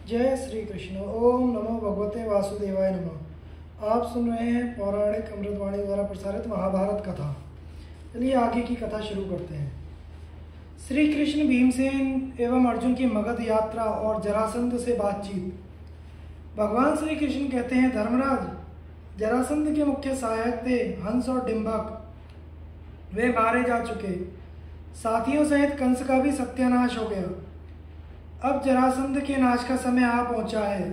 जय श्री कृष्ण। ओम नमो भगवते वासुदेवाय नमः। आप सुन रहे हैं पौराणिक अमृतवाणी द्वारा प्रसारित महाभारत कथा। चलिए आगे की कथा शुरू करते हैं। श्री कृष्ण भीमसेन एवं अर्जुन की मगध यात्रा और जरासंध से बातचीत। भगवान श्री कृष्ण कहते हैं, धर्मराज, जरासंध के मुख्य सहायक थे हंस और डिंबक। वे मारे जा चुके। साथियों सहित कंस का भी सत्यानाश हो गया। अब जरासंध के नाश का समय आ पहुंचा है।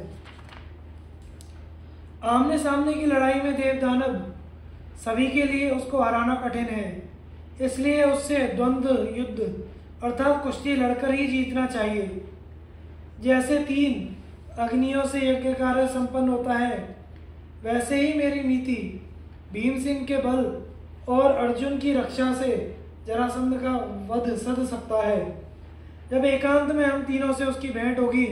आमने सामने की लड़ाई में देव दानव सभी के लिए उसको हराना कठिन है। इसलिए उससे द्वंद्व युद्ध अर्थात कुश्ती लड़कर ही जीतना चाहिए। जैसे 3 अग्नियों से यज्ञ कार्य संपन्न होता है, वैसे ही मेरी नीति भीमसेन के बल और अर्जुन की रक्षा से जरासंध का वध सध सकता है। जब एकांत में हम तीनों से उसकी भेंट होगी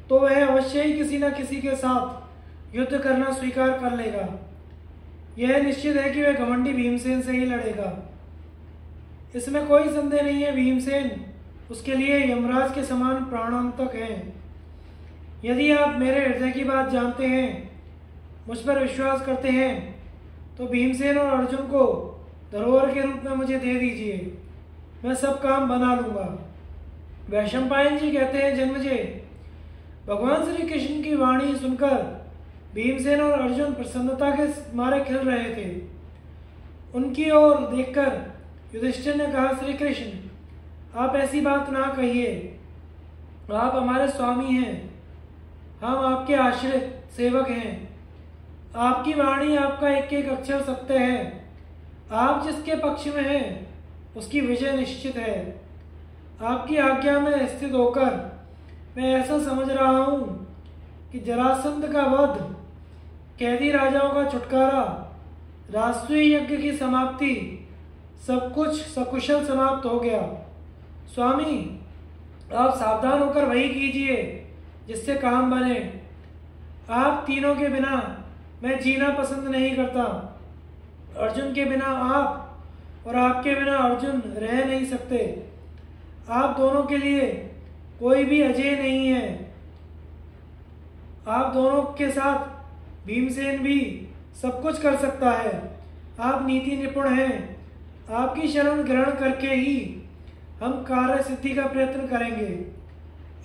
तो वह अवश्य ही किसी न किसी के साथ युद्ध करना स्वीकार कर लेगा। यह निश्चित है कि वह घमंडी भीमसेन से ही लड़ेगा। इसमें कोई संदेह नहीं है। भीमसेन उसके लिए यमराज के समान प्राणांतक हैं। यदि आप मेरे हृदय की बात जानते हैं, मुझ पर विश्वास करते हैं, तो भीमसेन और अर्जुन को धरोहर के रूप में मुझे दे दीजिए। मैं सब काम बना लूंगा। वैशंपायन जी कहते हैं, जन्मजय, भगवान श्री कृष्ण की वाणी सुनकर भीमसेन और अर्जुन प्रसन्नता के मारे खिल रहे थे। उनकी ओर देखकर युधिष्ठिर ने कहा, श्री कृष्ण, आप ऐसी बात ना कहिए। आप हमारे स्वामी हैं, हम आपके आश्रित सेवक हैं। आपकी वाणी, आपका एक एक अक्षर सत्य है। आप जिसके पक्ष में हैं उसकी विजय निश्चित है। आपकी आज्ञा में स्थित होकर मैं ऐसा समझ रहा हूं कि जरासंध का वध, कैदी राजाओं का छुटकारा, राष्ट्रीय यज्ञ की समाप्ति, सब कुछ सकुशल समाप्त हो गया। स्वामी, आप सावधान होकर वही कीजिए जिससे काम बने। आप तीनों के बिना मैं जीना पसंद नहीं करता। अर्जुन के बिना आप और आपके बिना अर्जुन रह नहीं सकते। आप दोनों के लिए कोई भी अजय नहीं है। आप दोनों के साथ भीमसेन भी सब कुछ कर सकता है। आप नीति निपुण हैं। आपकी शरण ग्रहण करके ही हम कार्य सिद्धि का प्रयत्न करेंगे।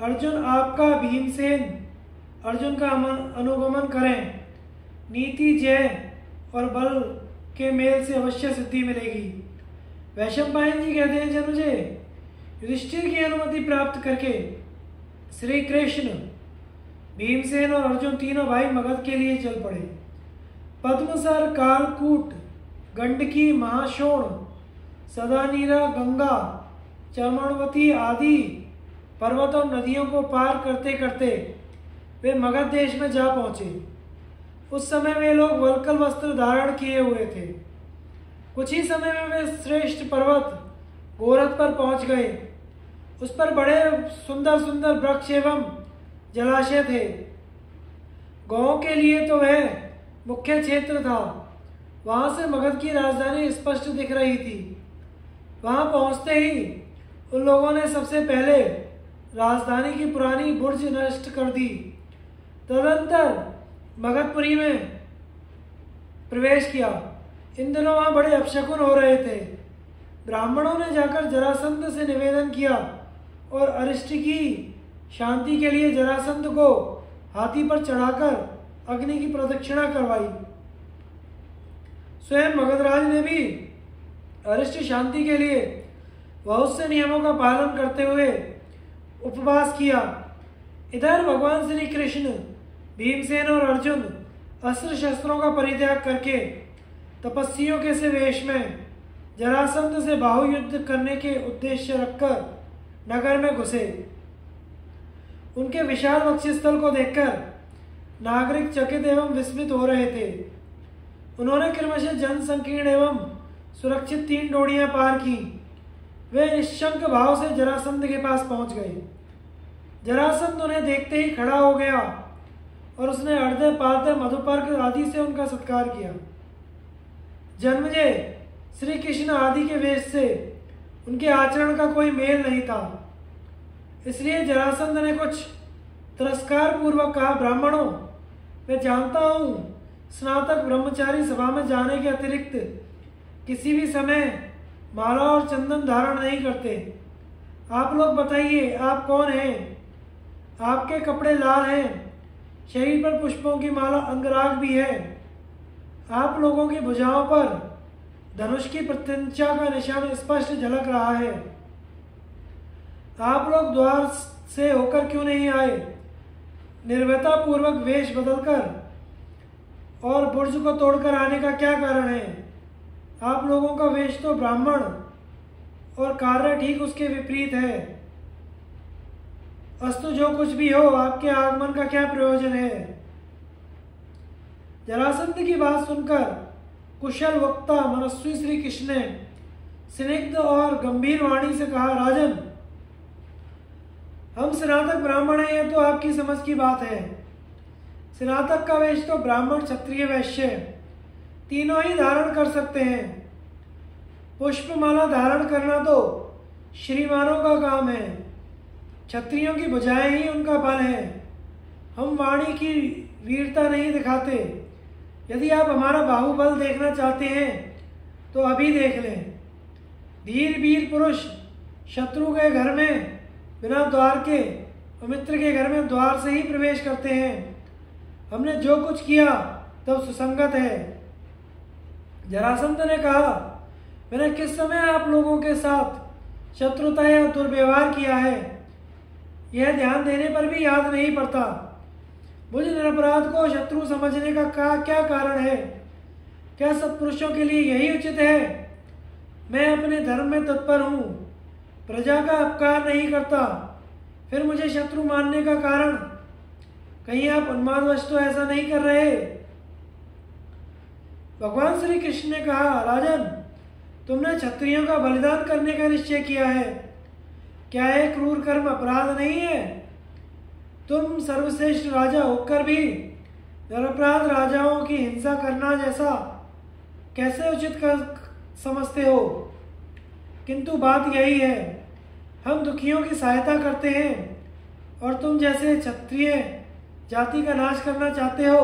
अर्जुन आपका, भीमसेन अर्जुन का अनुगमन करें। नीति, जय और बल के मेल से अवश्य सिद्धि मिलेगी। वैशंपायन जी कहते हैं, जन्मजय, युधिष्ठिर की अनुमति प्राप्त करके श्री कृष्ण, भीमसेन और अर्जुन तीनों भाई मगध के लिए चल पड़े। पद्मसर, कालकूट, गंडकी, महाशोण, सदानीरा, गंगा, चर्मणवती आदि पर्वत और नदियों को पार करते करते वे मगध देश में जा पहुंचे। उस समय वे लोग वल्कल वस्त्र धारण किए हुए थे। कुछ ही समय में वे श्रेष्ठ पर्वत गोरख पर पहुंच गए। उस पर बड़े सुंदर सुंदर वृक्ष एवं जलाशय थे। गांव के लिए तो वह मुख्य क्षेत्र था। वहां से मगध की राजधानी स्पष्ट दिख रही थी। वहां पहुंचते ही उन लोगों ने सबसे पहले राजधानी की पुरानी बुर्ज नष्ट कर दी। तदंतर मगधपुरी में प्रवेश किया। इन दिनों वहां बड़े अपशकुन हो रहे थे। ब्राह्मणों ने जाकर जरासंध से निवेदन किया और अरिष्ट की शांति के लिए जरासंध को हाथी पर चढ़ाकर अग्नि की प्रदक्षिणा करवाई। स्वयं मगधराज ने भी अरिष्ट शांति के लिए बहुत से नियमों का पालन करते हुए उपवास किया। इधर भगवान श्री कृष्ण, भीमसेन और अर्जुन अस्त्र शस्त्रों का परित्याग करके तपस्वियों के से वेश में जरासंध से बाहुयुद्ध करने के उद्देश्य रखकर नगर में घुसे। उनके विशाल वक्षस्थल को देखकर नागरिक चकित एवं विस्मित हो रहे थे। उन्होंने क्रमशः जन संकीर्ण एवं सुरक्षित 3 डोरियां पार की। वे निशंक भाव से जरासंध के पास पहुंच गए। जरासंध उन्हें देखते ही खड़ा हो गया और उसने अर्धे पार्थे मधुपर्क आदि से उनका सत्कार किया। जन्मजय, श्री कृष्ण आदि के वेश से उनके आचरण का कोई मेल नहीं था। इसलिए जरासंध ने कुछ तिरस्कार पूर्वक कहा, ब्राह्मणों, मैं जानता हूँ स्नातक ब्रह्मचारी सभा में जाने के अतिरिक्त किसी भी समय माला और चंदन धारण नहीं करते। आप लोग बताइए, आप कौन हैं? आपके कपड़े लाल हैं, शरीर पर पुष्पों की माला अंगराग भी है। आप लोगों की भुजाओं पर धनुष की प्रत्यंचा का निशान स्पष्ट झलक रहा है। आप लोग द्वार से होकर क्यों नहीं आए? निर्भयता पूर्वक वेश बदलकर और बुर्ज को तोड़कर आने का क्या कारण है? आप लोगों का वेश तो ब्राह्मण और कार्य ठीक उसके विपरीत है। अस्तु, जो कुछ भी हो, आपके आगमन का क्या प्रयोजन है? जरासंध की बात सुनकर कुशल वक्ता मनस्वी श्री कृष्ण ने स्निग्ध और गंभीर वाणी से कहा, राजन, हम स्नातक ब्राह्मण हैं, यह तो आपकी समझ की बात है। स्नातक का वेश तो ब्राह्मण, क्षत्रिय, वैश्य तीनों ही धारण कर सकते हैं। पुष्पमाला धारण करना तो श्रीमानों का काम है। क्षत्रियों की भुजाएं ही उनका बल है। हम वाणी की वीरता नहीं दिखाते। यदि आप हमारा बाहुबल देखना चाहते हैं तो अभी देख लें। धीर वीर पुरुष शत्रु के घर में बिना द्वार के और मित्र के घर में द्वार से ही प्रवेश करते हैं। हमने जो कुछ किया तब सुसंगत है। जरासंध ने कहा, मैंने किस समय आप लोगों के साथ शत्रुता या दुर्व्यवहार किया है, यह ध्यान देने पर भी याद नहीं पड़ता। मुझ निरपराध को शत्रु समझने का क्या कारण है? क्या सत्पुरुषों के लिए यही उचित है? मैं अपने धर्म में तत्पर हूँ, प्रजा का अपकार नहीं करता, फिर मुझे शत्रु मानने का कारण? कहीं आप उन्मादवश तो ऐसा नहीं कर रहे? भगवान श्री कृष्ण ने कहा, राजन, तुमने क्षत्रियों का बलिदान करने का निश्चय किया है। क्या यह क्रूर कर्म अपराध नहीं है? तुम सर्वश्रेष्ठ राजा होकर भी निरपराध राजाओं की हिंसा करना जैसा कैसे उचित समझते हो? किंतु बात यही है, हम दुखियों की सहायता करते हैं और तुम जैसे क्षत्रिय जाति का नाश करना चाहते हो।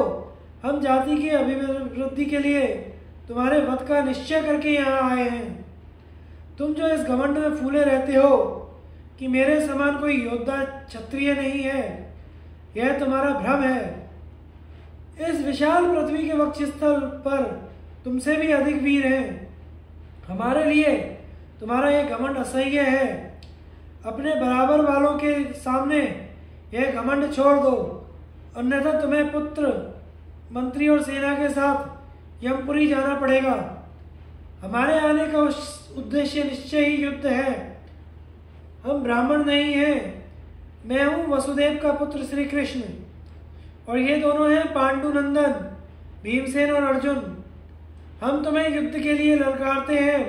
हम जाति की अभिवृद्धि के लिए तुम्हारे वध का निश्चय करके यहाँ आए हैं। तुम जो इस घमंड में फूले रहते हो कि मेरे समान कोई योद्धा क्षत्रिय नहीं है, यह तुम्हारा भ्रम है। इस विशाल पृथ्वी के वक्षस्थल पर तुमसे भी अधिक वीर हैं। हमारे लिए तुम्हारा यह घमंड असह्य है। अपने बराबर वालों के सामने यह घमंड छोड़ दो, अन्यथा तुम्हें पुत्र, मंत्री और सेना के साथ यमपुरी जाना पड़ेगा। हमारे आने का उद्देश्य निश्चय ही युद्ध है। हम ब्राह्मण नहीं हैं। मैं हूँ वसुदेव का पुत्र श्री कृष्ण और ये दोनों हैं पांडुनंदन, भीमसेन और अर्जुन। हम तुम्हें युद्ध के लिए ललकारते हैं।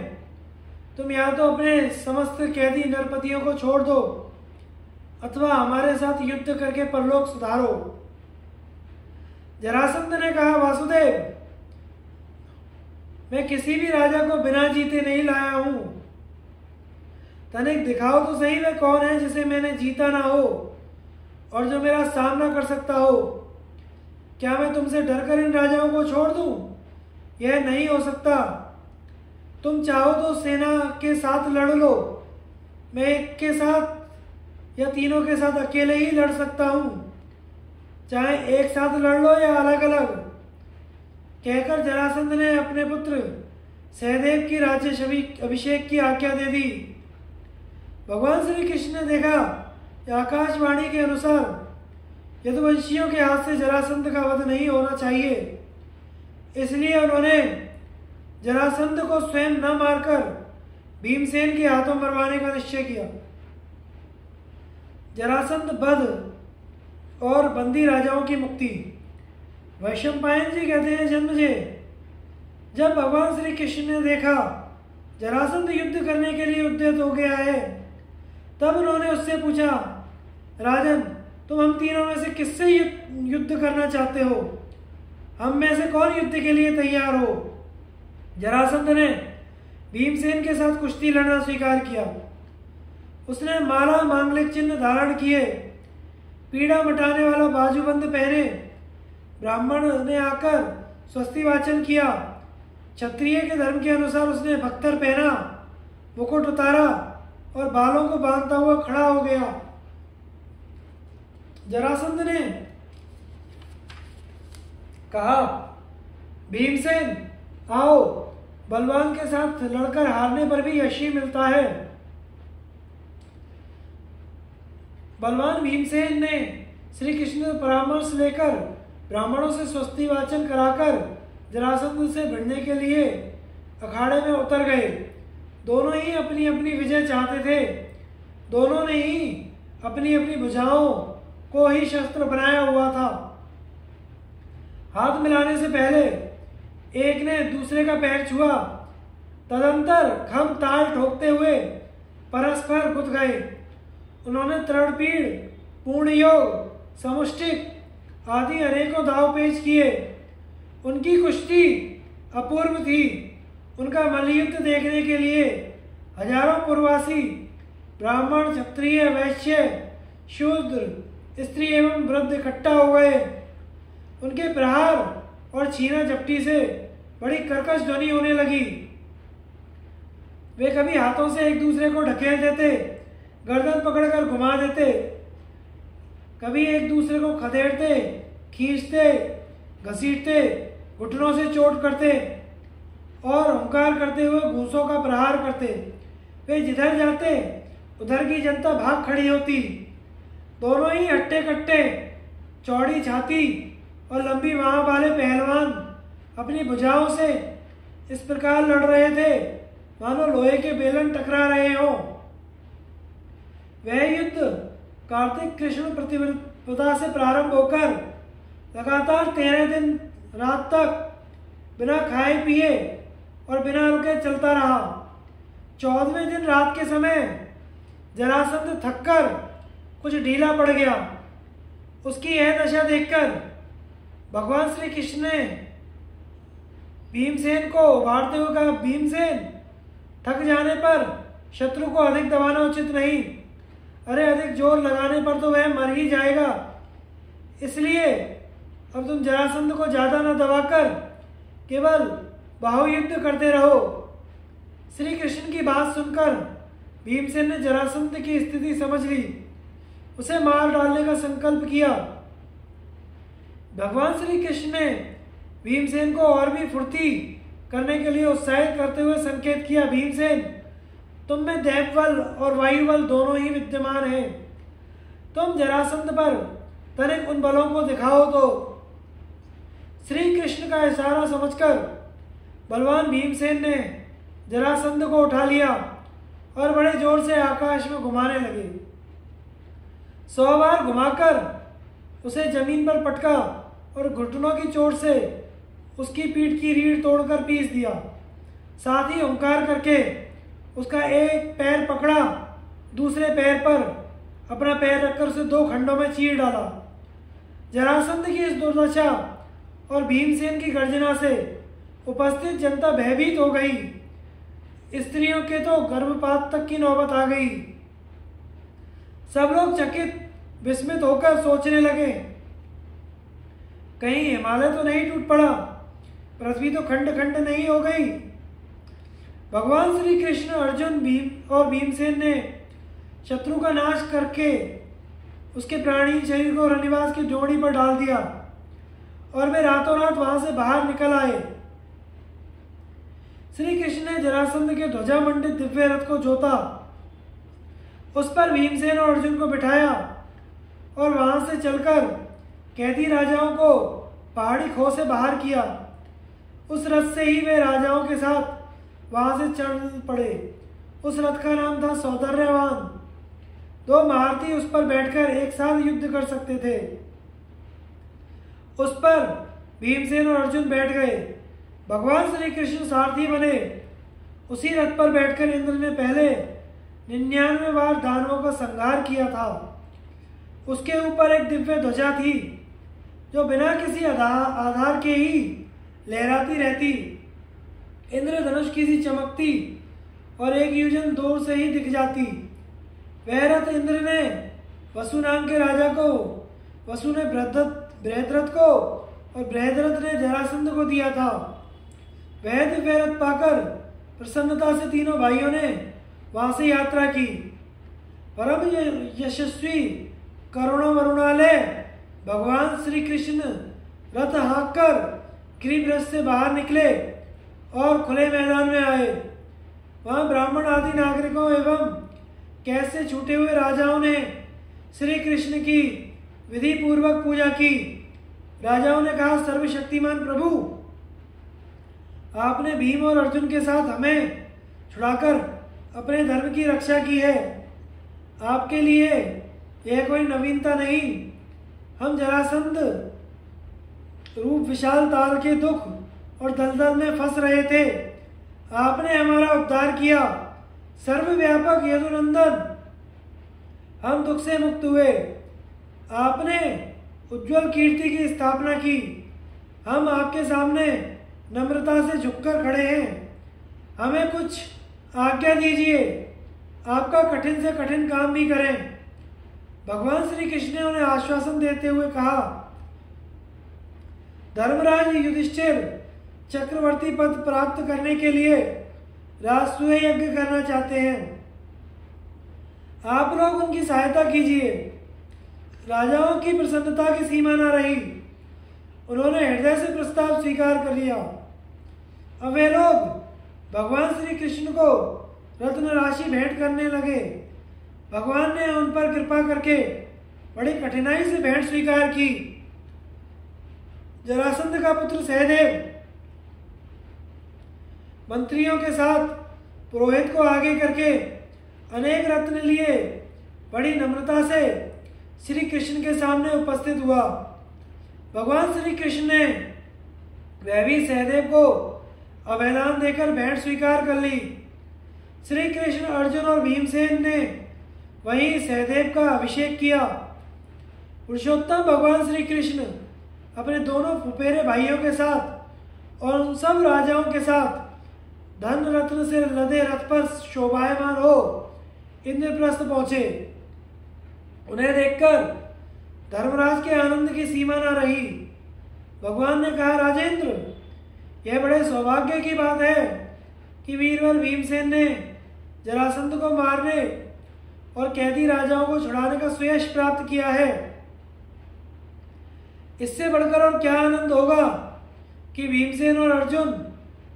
तुम या तो अपने समस्त कैदी नरपतियों को छोड़ दो अथवा हमारे साथ युद्ध करके परलोक सुधारो। जरासंध ने कहा, वासुदेव, मैं किसी भी राजा को बिना जीते नहीं लाया हूं। तनिक दिखाओ तो सही वह कौन है जिसे मैंने जीता ना हो और जो मेरा सामना कर सकता हो। क्या मैं तुमसे डरकर इन राजाओं को छोड़ दूं? यह नहीं हो सकता। तुम चाहो तो सेना के साथ लड़ लो। मैं एक के साथ या तीनों के साथ अकेले ही लड़ सकता हूं। चाहे एक साथ लड़ लो या अलग अलग। कहकर जरासंध ने अपने पुत्र सहदेव की राज्य अभिषेक की आज्ञा दे दी। भगवान श्री कृष्ण ने देखा कि आकाशवाणी के अनुसार यदुवंशियों के हाथ से जरासंध का वध नहीं होना चाहिए, इसलिए उन्होंने जरासंध को स्वयं न मारकर भीमसेन के हाथों मरवाने का निश्चय किया। जरासंध वध और बंदी राजाओं की मुक्ति। वैशंपायन जी कहते हैं, जन्मजय, जब भगवान श्री कृष्ण ने देखा जरासंध युद्ध करने के लिए उद्यत हो गया है, तब उन्होंने उससे पूछा, राजन, तुम हम तीनों में से किससे युद्ध करना चाहते हो? हम में से कौन युद्ध के लिए तैयार हो? जरासंध ने भीमसेन के साथ कुश्ती लड़ना स्वीकार किया। उसने माला मांगलिक चिन्ह धारण किए, पीड़ा मिटाने वाला बाजूबंद पहने। ब्राह्मण ने आकर स्वस्ति वाचन किया। क्षत्रिय के धर्म के अनुसार उसने बख्तर पहना, मुकुट उतारा और बालों को बांधता हुआ खड़ा हो गया। जरासंध ने कहा, भीमसेन आओ, बलवान के साथ लड़कर हारने पर भी यश ही मिलता है। बलवान भीमसेन ने श्री कृष्ण से परामर्श लेकर ब्राह्मणों से स्वस्ति वाचन कराकर जरासंध से भिड़ने के लिए अखाड़े में उतर गए। दोनों ही अपनी अपनी विजय चाहते थे। दोनों ने ही अपनी अपनी भुजाओं को ही शस्त्र बनाया हुआ था। हाथ मिलाने से पहले एक ने दूसरे का पैर छुआ, तदंतर खम ताल ठोकते हुए परस्पर गुथ गए। उन्होंने तृणपीड़, पूर्ण योग, समुष्टिक आदि अनेकों दाव पेश किए। उनकी कुश्ती अपूर्व थी। उनका मल्लयुद्ध देखने के लिए हजारों पूर्ववासी ब्राह्मण, क्षत्रिय, वैश्य, शूद्र, स्त्री एवं वृद्ध इकट्ठा हो गए। उनके प्रहार और छीना झपटी से बड़ी कर्कश ध्वनि होने लगी। वे कभी हाथों से एक दूसरे को ढकेल देते, गर्दन पकड़कर घुमा देते, कभी एक दूसरे को खदेड़ते, खींचते, घसीटते, घुटनों से चोट करते और हुंकार करते हुए घूंसों का प्रहार करते। वे जिधर जाते उधर की जनता भाग खड़ी होती। दोनों ही हट्टे कट्टे, चौड़ी छाती और लंबी बाह वाले पहलवान अपनी भुजाओं से इस प्रकार लड़ रहे थे मानो लोहे के बेलन टकरा रहे हों। वह युद्ध कार्तिक कृष्ण प्रतिपदा से प्रारंभ होकर लगातार 13 दिन रात तक बिना खाए पिए और बिना रुके चलता रहा। 14वें दिन रात के समय जरासंध थककर कुछ ढीला पड़ गया। उसकी यह दशा देखकर भगवान श्री कृष्ण ने भीमसेन को उभारते हुए कहा, भीमसेन, थक जाने पर शत्रु को अधिक दबाना उचित नहीं। अरे अधिक जोर लगाने पर तो वह मर ही जाएगा। इसलिए अब तुम जरासंध को ज्यादा न दबाकर केवल बाहुयुद्ध करते रहो। श्री कृष्ण की बात सुनकर भीमसेन ने जरासंध की स्थिति समझ ली। उसे मार डालने का संकल्प किया। भगवान श्री कृष्ण ने भीमसेन को और भी फुर्ती करने के लिए उत्साहित करते हुए संकेत किया, भीमसेन, तुम में दैव बल और वायु बल दोनों ही विद्यमान हैं। तुम जरासंध पर तनिक उन बलों को दिखाओ तो। श्री कृष्ण का इशारा समझकर बलवान भीमसेन ने जरासंध को उठा लिया और बड़े जोर से आकाश में घुमाने लगे। 100 बार घुमाकर उसे जमीन पर पटका और घुटनों की चोट से उसकी पीठ की रीढ़ तोड़कर पीस दिया। साथ ही हुंकार करके उसका एक पैर पकड़ा, दूसरे पैर पर अपना पैर रखकर उसे 2 खंडों में चीर डाला। जरासंध की इस दुर्दशा और भीमसेन की गर्जना से उपस्थित जनता भयभीत हो गई। स्त्रियों के तो गर्भपात तक की नौबत आ गई। सब लोग चकित विस्मित होकर सोचने लगे, कहीं हिमालय तो नहीं टूट पड़ा, पृथ्वी तो खंड खंड नहीं हो गई। भगवान श्री कृष्ण, अर्जुन, भीम और भीमसेन ने शत्रु का नाश करके उसके प्राणी शरीर को रनिवास की जोड़ी पर डाल दिया और वे रातों रात वहां से बाहर निकल आए। श्री कृष्ण ने जरासंध के ध्वजा मंडित दिव्य रथ को जोता, उस पर भीमसेन और अर्जुन को बिठाया और वहां से चलकर कैदी राजाओं को पहाड़ी खो से बाहर किया। उस रथ से ही वे राजाओं के साथ वहां से चढ़ पड़े। उस रथ का नाम था सौंदर्यवान। 2 महारथी उस पर बैठकर एक साथ युद्ध कर सकते थे। उस पर भीमसेन और अर्जुन बैठ गए। भगवान श्री कृष्ण सारथी बने। उसी रथ पर बैठकर इंद्र ने पहले 99 बार दानवों का संहार किया था। उसके ऊपर एक दिव्य ध्वजा थी जो बिना किसी आधार के ही लहराती रहती। इंद्रधनुष की सी चमकती और एक योजन दूर से ही दिख जाती। वह रथ इंद्र ने वसु नाम के राजा को, वसु ने बृहद्रथ को और बृहद्रथ ने जरासंध को दिया था। वह दिव्य रथ पाकर प्रसन्नता से तीनों भाइयों ने वहां से यात्रा की। परम यशस्वी करुणा वरुणालय भगवान श्री कृष्ण रथ हाँक कर गिरिब्रज से बाहर निकले और खुले मैदान में आए। वहां ब्राह्मण आदि नागरिकों एवं कैसे छूटे हुए राजाओं ने श्री कृष्ण की विधि पूर्वक पूजा की। राजाओं ने कहा, सर्वशक्तिमान प्रभु, आपने भीम और अर्जुन के साथ हमें छुड़ाकर अपने धर्म की रक्षा की है। आपके लिए यह कोई नवीनता नहीं। हम जरासंध रूप विशाल ताल के दुख और दलदल में फंस रहे थे। आपने हमारा उद्धार किया। सर्वव्यापक यदुनंदन, हम दुख से मुक्त हुए। आपने उज्जवल कीर्ति की स्थापना की। हम आपके सामने नम्रता से झुककर खड़े हैं। हमें कुछ आज्ञा दीजिए, आपका कठिन से कठिन काम भी करें। भगवान श्री कृष्ण ने उन्हें आश्वासन देते हुए कहा, धर्मराज युधिष्ठिर चक्रवर्ती पद प्राप्त करने के लिए राजसूय यज्ञ करना चाहते हैं। आप लोग उनकी सहायता कीजिए। राजाओं की प्रसन्नता की सीमा न रही। उन्होंने हृदय से प्रस्ताव स्वीकार कर लिया। अब वे लोग भगवान श्री कृष्ण को रत्न राशि भेंट करने लगे। भगवान ने उन पर कृपा करके बड़ी कठिनाई से भेंट स्वीकार की। जरासंध का पुत्र सहदेव मंत्रियों के साथ पुरोहित को आगे करके अनेक रत्न लिए बड़ी नम्रता से श्री कृष्ण के सामने उपस्थित हुआ। भगवान श्री कृष्ण ने वह भी सहदेव को अभयदान देकर भेंट स्वीकार कर ली। श्री कृष्ण, अर्जुन और भीमसेन ने वहीं सहदेव का अभिषेक किया। पुरुषोत्तम भगवान श्री कृष्ण अपने दोनों फुफेरे भाइयों के साथ और उन सब राजाओं के साथ धन रत्न से लदे रथ पर शोभायमान हो इंद्रप्रस्थ पहुंचे। उन्हें देखकर धर्मराज के आनंद की सीमा न रही। भगवान ने कहा, राजेंद्र, यह बड़े सौभाग्य की बात है कि वीरवर भीमसेन ने जरासंध को मारने और कैदी राजाओं को छुड़ाने का सुयश प्राप्त किया है। इससे बढ़कर और क्या आनंद होगा कि भीमसेन और अर्जुन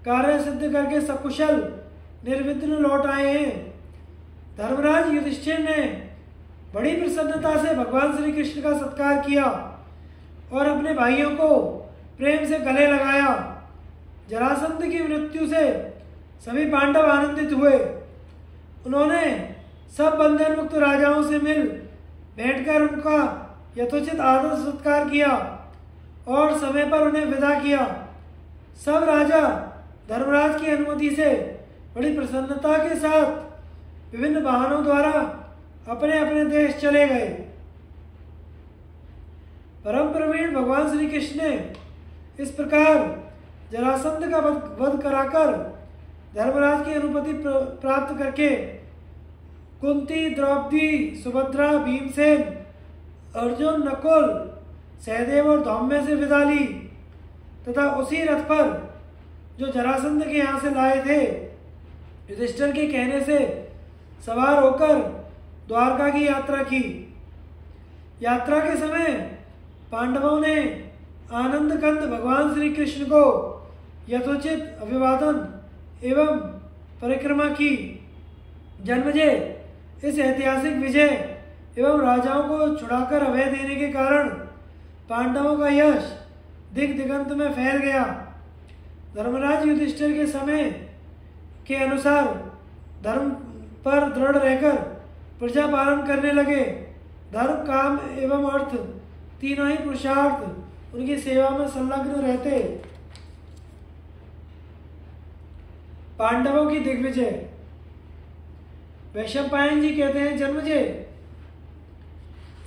कार्य सिद्ध करके सकुशल निर्विघ्न लौट आए हैं। धर्मराज युधिष्ठिर ने बड़ी प्रसन्नता से भगवान श्री कृष्ण का सत्कार किया और अपने भाइयों को प्रेम से गले लगाया। जरासंध की मृत्यु से सभी पांडव आनंदित हुए। उन्होंने सब बंधन मुक्त राजाओं से मिल बैठकर उनका यथोचित आदर सत्कार किया और समय पर उन्हें विदा किया। सब राजा धर्मराज की अनुमति से बड़ी प्रसन्नता के साथ विभिन्न वाहनों द्वारा अपने अपने देश चले गए। परम प्रवीण भगवान श्री कृष्ण ने इस प्रकार जरासंध का वध कराकर धर्मराज की अनुमति प्राप्त करके कुंती, द्रौपदी, सुभद्रा, भीमसेन, अर्जुन, नकुल, सहदेव और धौम्य से विदा ली तथा उसी रथ पर जो जरासंध के यहाँ से लाए थे युधिष्ठिर के कहने से सवार होकर द्वारका की यात्रा की। यात्रा के समय पांडवों ने आनंद कंद भगवान श्री कृष्ण को यथोचित अभिवादन एवं परिक्रमा की। जन्मजय इस ऐतिहासिक विजय एवं राजाओं को छुड़ाकर अभय देने के कारण पांडवों का यश दिग दिगंत में फैल गया। धर्मराज युधिष्ठिर के समय के अनुसार धर्म पर दृढ़ रहकर प्रजा पालन करने लगे। धर्म, काम एवं अर्थ तीनों ही पुरुषार्थ उनकी सेवा में संलग्न रहते। पांडवों की दिग्विजय। वैशंपायन जी कहते हैं, जन्मजय,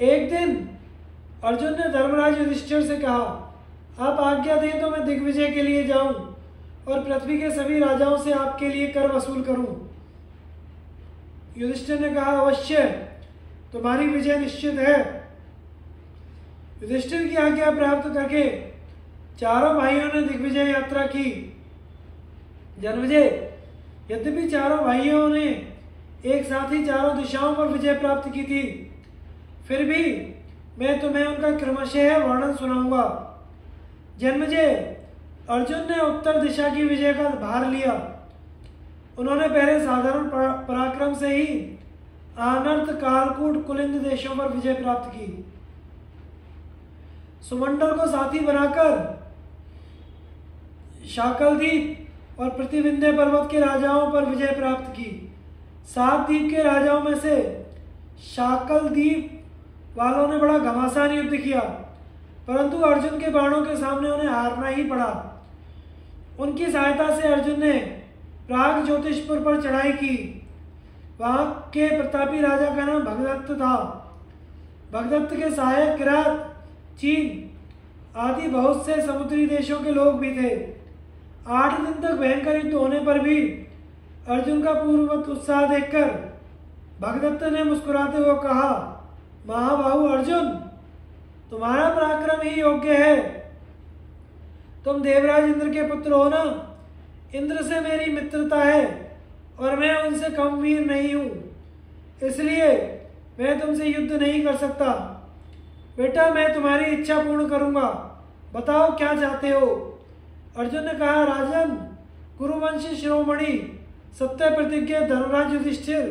एक दिन अर्जुन ने धर्मराज युधिष्ठिर से कहा, आप आज्ञा दें तो मैं दिग्विजय के लिए जाऊं और पृथ्वी के सभी राजाओं से आपके लिए कर वसूल करूं। युधिष्ठिर ने कहा, अवश्य तुम्हारी विजय निश्चित है। युधिष्ठिर की आज्ञा प्राप्त करके चारों भाइयों ने दिग्विजय यात्रा की। जन्मेजय, यद्यपि चारों भाइयों ने एक साथ ही चारों दिशाओं पर विजय प्राप्त की थी, फिर भी मैं तुम्हें उनका क्रमशः वर्णन सुनाऊंगा। जन्मेजय, अर्जुन ने उत्तर दिशा की विजय का भार लिया। उन्होंने पहले साधारण पराक्रम से ही आनर्त, कालकूट, कुलिंद देशों पर विजय प्राप्त की। सुमंडल को साथी बनाकर शाकलद्वीप और प्रतिविंध्य पर्वत के राजाओं पर विजय प्राप्त की। 7 द्वीप के राजाओं में से शाकलद्वीप वालों ने बड़ा घमासान युद्ध किया, परंतु अर्जुन के बाणों के सामने उन्हें हारना ही पड़ा। उनकी सहायता से अर्जुन ने प्राग ज्योतिषपुर पर चढ़ाई की। वहां के प्रतापी राजा का नाम भगदत्त था। भगदत्त के सहायक किरात, चीन आदि बहुत से समुद्री देशों के लोग भी थे। 8 दिन तक भयंकर युद्ध होने पर भी अर्जुन का पूर्ववत उत्साह देखकर भगदत्त ने मुस्कुराते हुए कहा, महाबाहु अर्जुन, तुम्हारा पराक्रम ही योग्य है। तुम देवराज इंद्र के पुत्र हो ना। इंद्र से मेरी मित्रता है और मैं उनसे कम वीर नहीं हूं, इसलिए मैं तुमसे युद्ध नहीं कर सकता। बेटा, मैं तुम्हारी इच्छा पूर्ण करूंगा, बताओ क्या चाहते हो। अर्जुन ने कहा, राजन, कुरुवंशी शिरोमणि सत्य प्रतिज्ञा धर्मराज युधिष्ठिर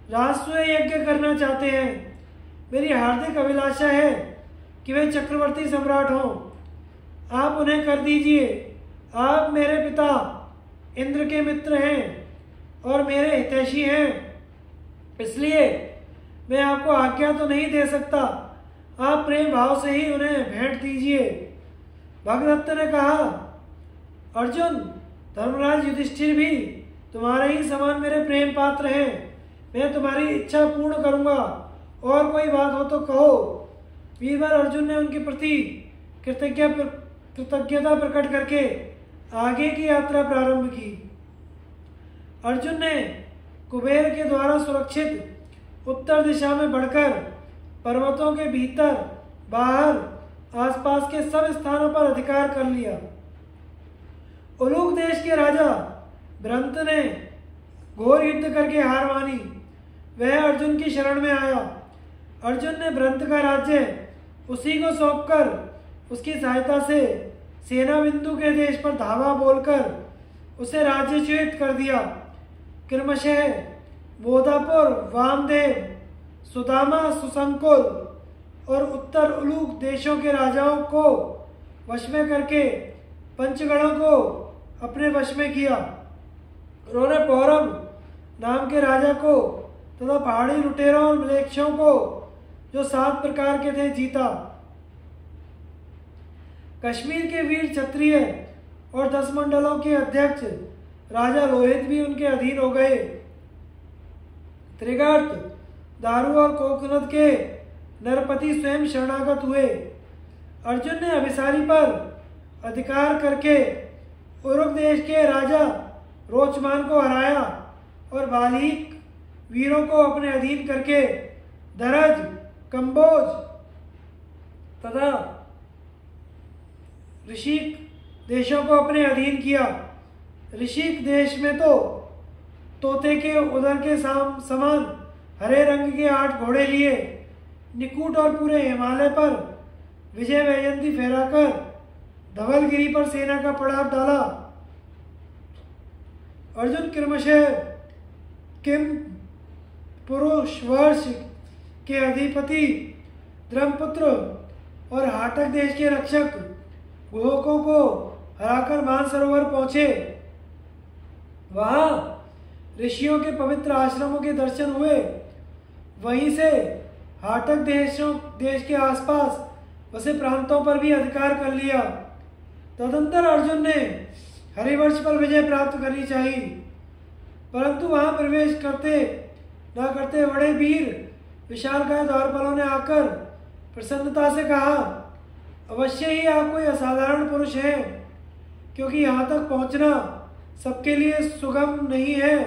राष्ट्र यज्ञ करना चाहते हैं। मेरी हार्दिक अभिलाषा है कि वे चक्रवर्ती सम्राट हों। आप उन्हें कर दीजिए। आप मेरे पिता इंद्र के मित्र हैं और मेरे हितैषी हैं, इसलिए मैं आपको आज्ञा तो नहीं दे सकता। आप प्रेम भाव से ही उन्हें भेंट दीजिए। भगदत्त ने कहा, अर्जुन, धर्मराज युधिष्ठिर भी तुम्हारे ही समान मेरे प्रेम पात्र हैं। मैं तुम्हारी इच्छा पूर्ण करूंगा, और कोई बात हो तो कहो। वीरवर अर्जुन ने उनके प्रति कृतज्ञता प्रकट करके आगे की यात्रा प्रारंभ की। अर्जुन ने कुबेर के द्वारा सुरक्षित उत्तर दिशा में बढ़कर पर्वतों के भीतर, बाहर, आसपास के सब स्थानों पर अधिकार कर लिया। उलूक देश के राजा भ्रंत ने घोर युद्ध करके हार मानी। वह अर्जुन की शरण में आया। अर्जुन ने भ्रंत का राज्य उसी को सौंपकर उसकी सहायता से सेना बिंदु के देश पर धावा बोलकर उसे राज्यच्युत कर दिया। क्रमशः बोधापुर, वामदेव, सुदामा, सुसंकुल और उत्तर उलूक देशों के राजाओं को वश में करके पंचगणों को अपने वश में किया। उन्होंने पौरव नाम के राजा को तथा पहाड़ी लुटेरों और म्लेच्छों को, जो 7 प्रकार के थे, जीता। कश्मीर के वीर क्षत्रिय और 10 मंडलों के अध्यक्ष राजा लोहित भी उनके अधीन हो गए। त्रिगर्त, दारू और कोकनद के नरपति स्वयं शरणागत हुए। अर्जुन ने अभिसारी पर अधिकार करके उरुक देश के राजा रोचमान को हराया और बालीक वीरों को अपने अधीन करके दरज, कंबोज तथा ऋषिक देशों को अपने अधीन किया। ऋषिक देश में तो तोते के उदर के समान हरे रंग के 8 घोड़े लिए निकुट और पूरे हिमालय पर विजय वैजयंती फहराकर धवलगिरी पर सेना का पड़ाव डाला। अर्जुन क्रमशः किम पुरुष वर्ष के अधिपति द्रमपुत्र और हाटक देश के रक्षक गुहकों को हराकर मानसरोवर पहुंचे। वहां ऋषियों के पवित्र आश्रमों के दर्शन हुए। वहीं से हाटक देश के आसपास बसे प्रांतों पर भी अधिकार कर लिया। तदंतर अर्जुन ने हरिवंश पर विजय प्राप्त करनी चाहिए, परंतु वहां प्रवेश करते न करते बड़े वीर विशालकाय द्वारपालों ने आकर प्रसन्नता से कहा, अवश्य ही आप कोई असाधारण पुरुष हैं, क्योंकि यहाँ तक पहुँचना सबके लिए सुगम नहीं है।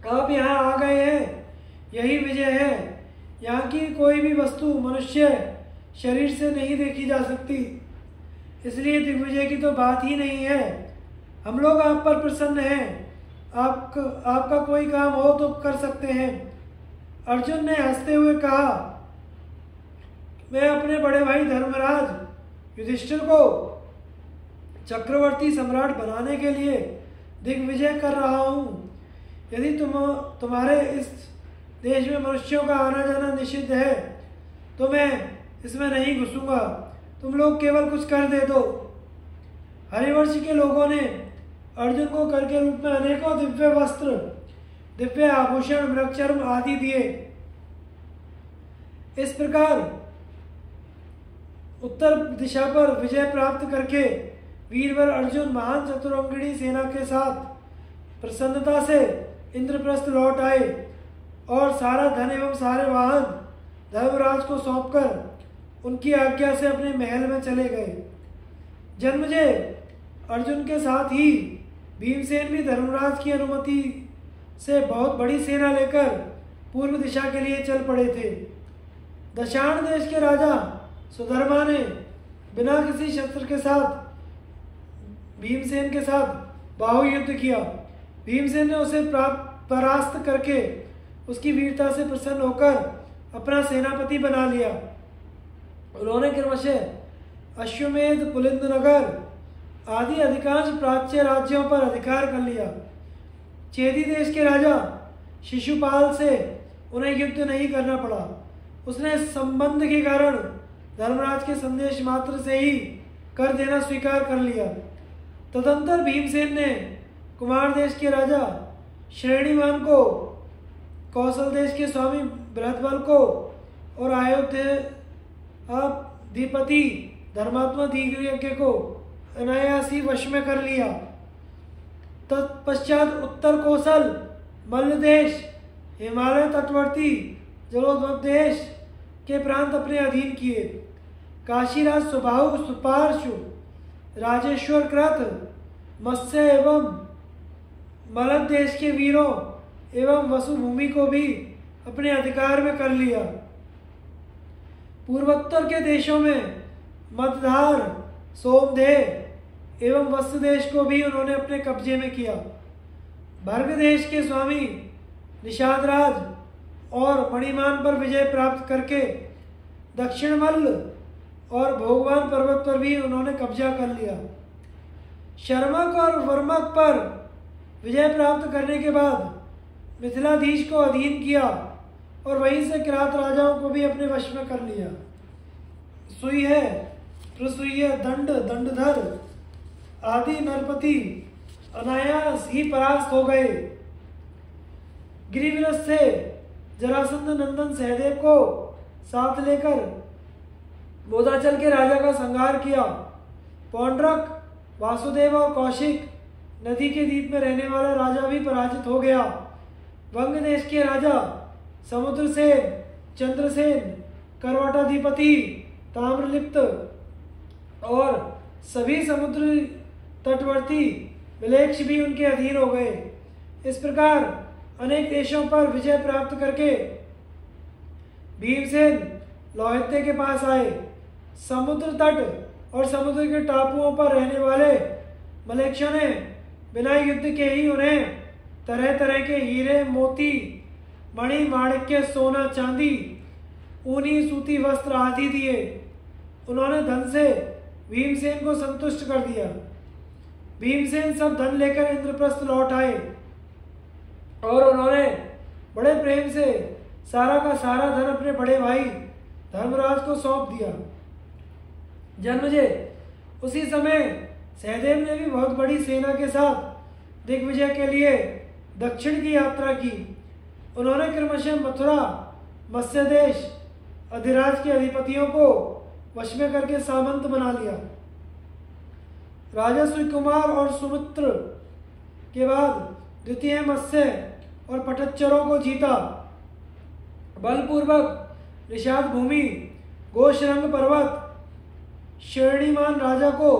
आप यहाँ आ गए हैं, यही विजय है। यहाँ की कोई भी वस्तु मनुष्य शरीर से नहीं देखी जा सकती, इसलिए दिग्विजय की तो बात ही नहीं है। हम लोग आप पर प्रसन्न हैं, आपका कोई काम हो तो कर सकते हैं। अर्जुन ने हंसते हुए कहा, मैं अपने बड़े भाई धर्मराज युधिष्ठिर को चक्रवर्ती सम्राट बनाने के लिए दिग्विजय कर रहा हूँ। यदि तुम्हारे इस देश में मनुष्यों का आना जाना निषिद्ध है तो मैं इसमें नहीं घुसूंगा, तुम लोग केवल कुछ कर दे दो। हरिवंश के लोगों ने अर्जुन को कर के रूप में अनेकों दिव्य वस्त्र, दिव्य आभूषण, मृगचर्म आदि दिए। इस प्रकार उत्तर दिशा पर विजय प्राप्त करके वीरवर अर्जुन महान चतुरंगिणी सेना के साथ प्रसन्नता से इंद्रप्रस्थ लौट आए और सारा धन एवं सारे वाहन धर्मराज को सौंपकर उनकी आज्ञा से अपने महल में चले गए। जन्मेजय अर्जुन के साथ ही भीमसेन भी धर्मराज की अनुमति से बहुत बड़ी सेना लेकर पूर्व दिशा के लिए चल पड़े थे। दशाण देश के राजा सुधर्मा ने बिना किसी शस्त्र के साथ भीमसेन के साथ बाहु युद्ध किया। भीमसेन ने उसे परास्त करके उसकी वीरता से प्रसन्न होकर अपना सेनापति बना लिया। उन्होंने क्रमशः अश्वमेध, पुलिंद नगर आदि अधिकांश प्राच्य राज्यों पर अधिकार कर लिया। चेदी देश के राजा शिशुपाल से उन्हें युद्ध नहीं करना पड़ा। उसने संबंध के कारण धर्मराज के संदेश मात्र से ही कर देना स्वीकार कर लिया। तदंतर भीमसेन ने कुमार देश के राजा श्रेणीमान को, कौशल देश के स्वामी बृहद्बल को और अयोध्याधिपति धर्मात्मा दिग्विजय को अनायासी वश में कर लिया। तत्पश्चात उत्तर कौशल, मल्ल देश, हिमालय तटवर्ती जलोद्भव देश के प्रांत अपने अधीन किए। काशीराज सुबाहु, सुपार्शु, राजेश्वर कृत, मत्स्य एवं मलद देश के वीरों एवं वसुभूमि को भी अपने अधिकार में कर लिया। पूर्वोत्तर के देशों में मतधार, सोमदेह एवं वत्स देश को भी उन्होंने अपने कब्जे में किया। भर्ग देश के स्वामी निषादराज और मणिमान पर विजय प्राप्त करके दक्षिण मल्ल और भोगवान पर्वत पर भी उन्होंने कब्जा कर लिया। शर्मक और वर्मक पर विजय प्राप्त करने के बाद मिथिलाधीश को अधीन किया और वहीं से किरात राजाओं को भी अपने वश में कर लिया। सुईह, प्रसूय, दंड, दंडधर आदि नरपति अनायास ही परास्त हो गए। गिरिविरस से जरासंध नंदन सहदेव को साथ लेकर बोधाचल के राजा का संहार किया। पौंड्रक, वासुदेव और कौशिक नदी के द्वीप में रहने वाला राजा भी पराजित हो गया। वंग देश के राजा समुद्रसेन, चंद्रसेन, करवाटाधिपति ताम्रलिप्त और सभी समुद्र तटवर्ती विलेक्ष भी उनके अधीन हो गए। इस प्रकार अनेक देशों पर विजय प्राप्त करके भीमसेन लोहित्य के पास आए। समुद्र तट और समुद्र के टापुओं पर रहने वाले मलेक्षों ने बिना युद्ध के ही उन्हें तरह तरह के हीरे, मोती, मणि, माणिक्य, सोना, चांदी, ऊनी सूती वस्त्र आदि दिए। उन्होंने धन से भीमसेन को संतुष्ट कर दिया। भीमसेन सब धन लेकर इंद्रप्रस्थ लौट आए और उन्होंने बड़े प्रेम से सारा का सारा धन अपने बड़े भाई धर्मराज को सौंप दिया। जन्मेजय उसी समय सहदेव ने भी बहुत बड़ी सेना के साथ दिग्विजय के लिए दक्षिण की यात्रा की। उन्होंने क्रमशः मथुरा, मत्स्य देश, अधिराज के अधिपतियों को वश में करके सामंत बना लिया। राजा सुकुमार और सुमित्र के बाद द्वितीय मत्स्य और पटच्चरों को जीता। बलपूर्वक निषाद भूमि, घोषरंग पर्वत, श्रेणीमान राजा को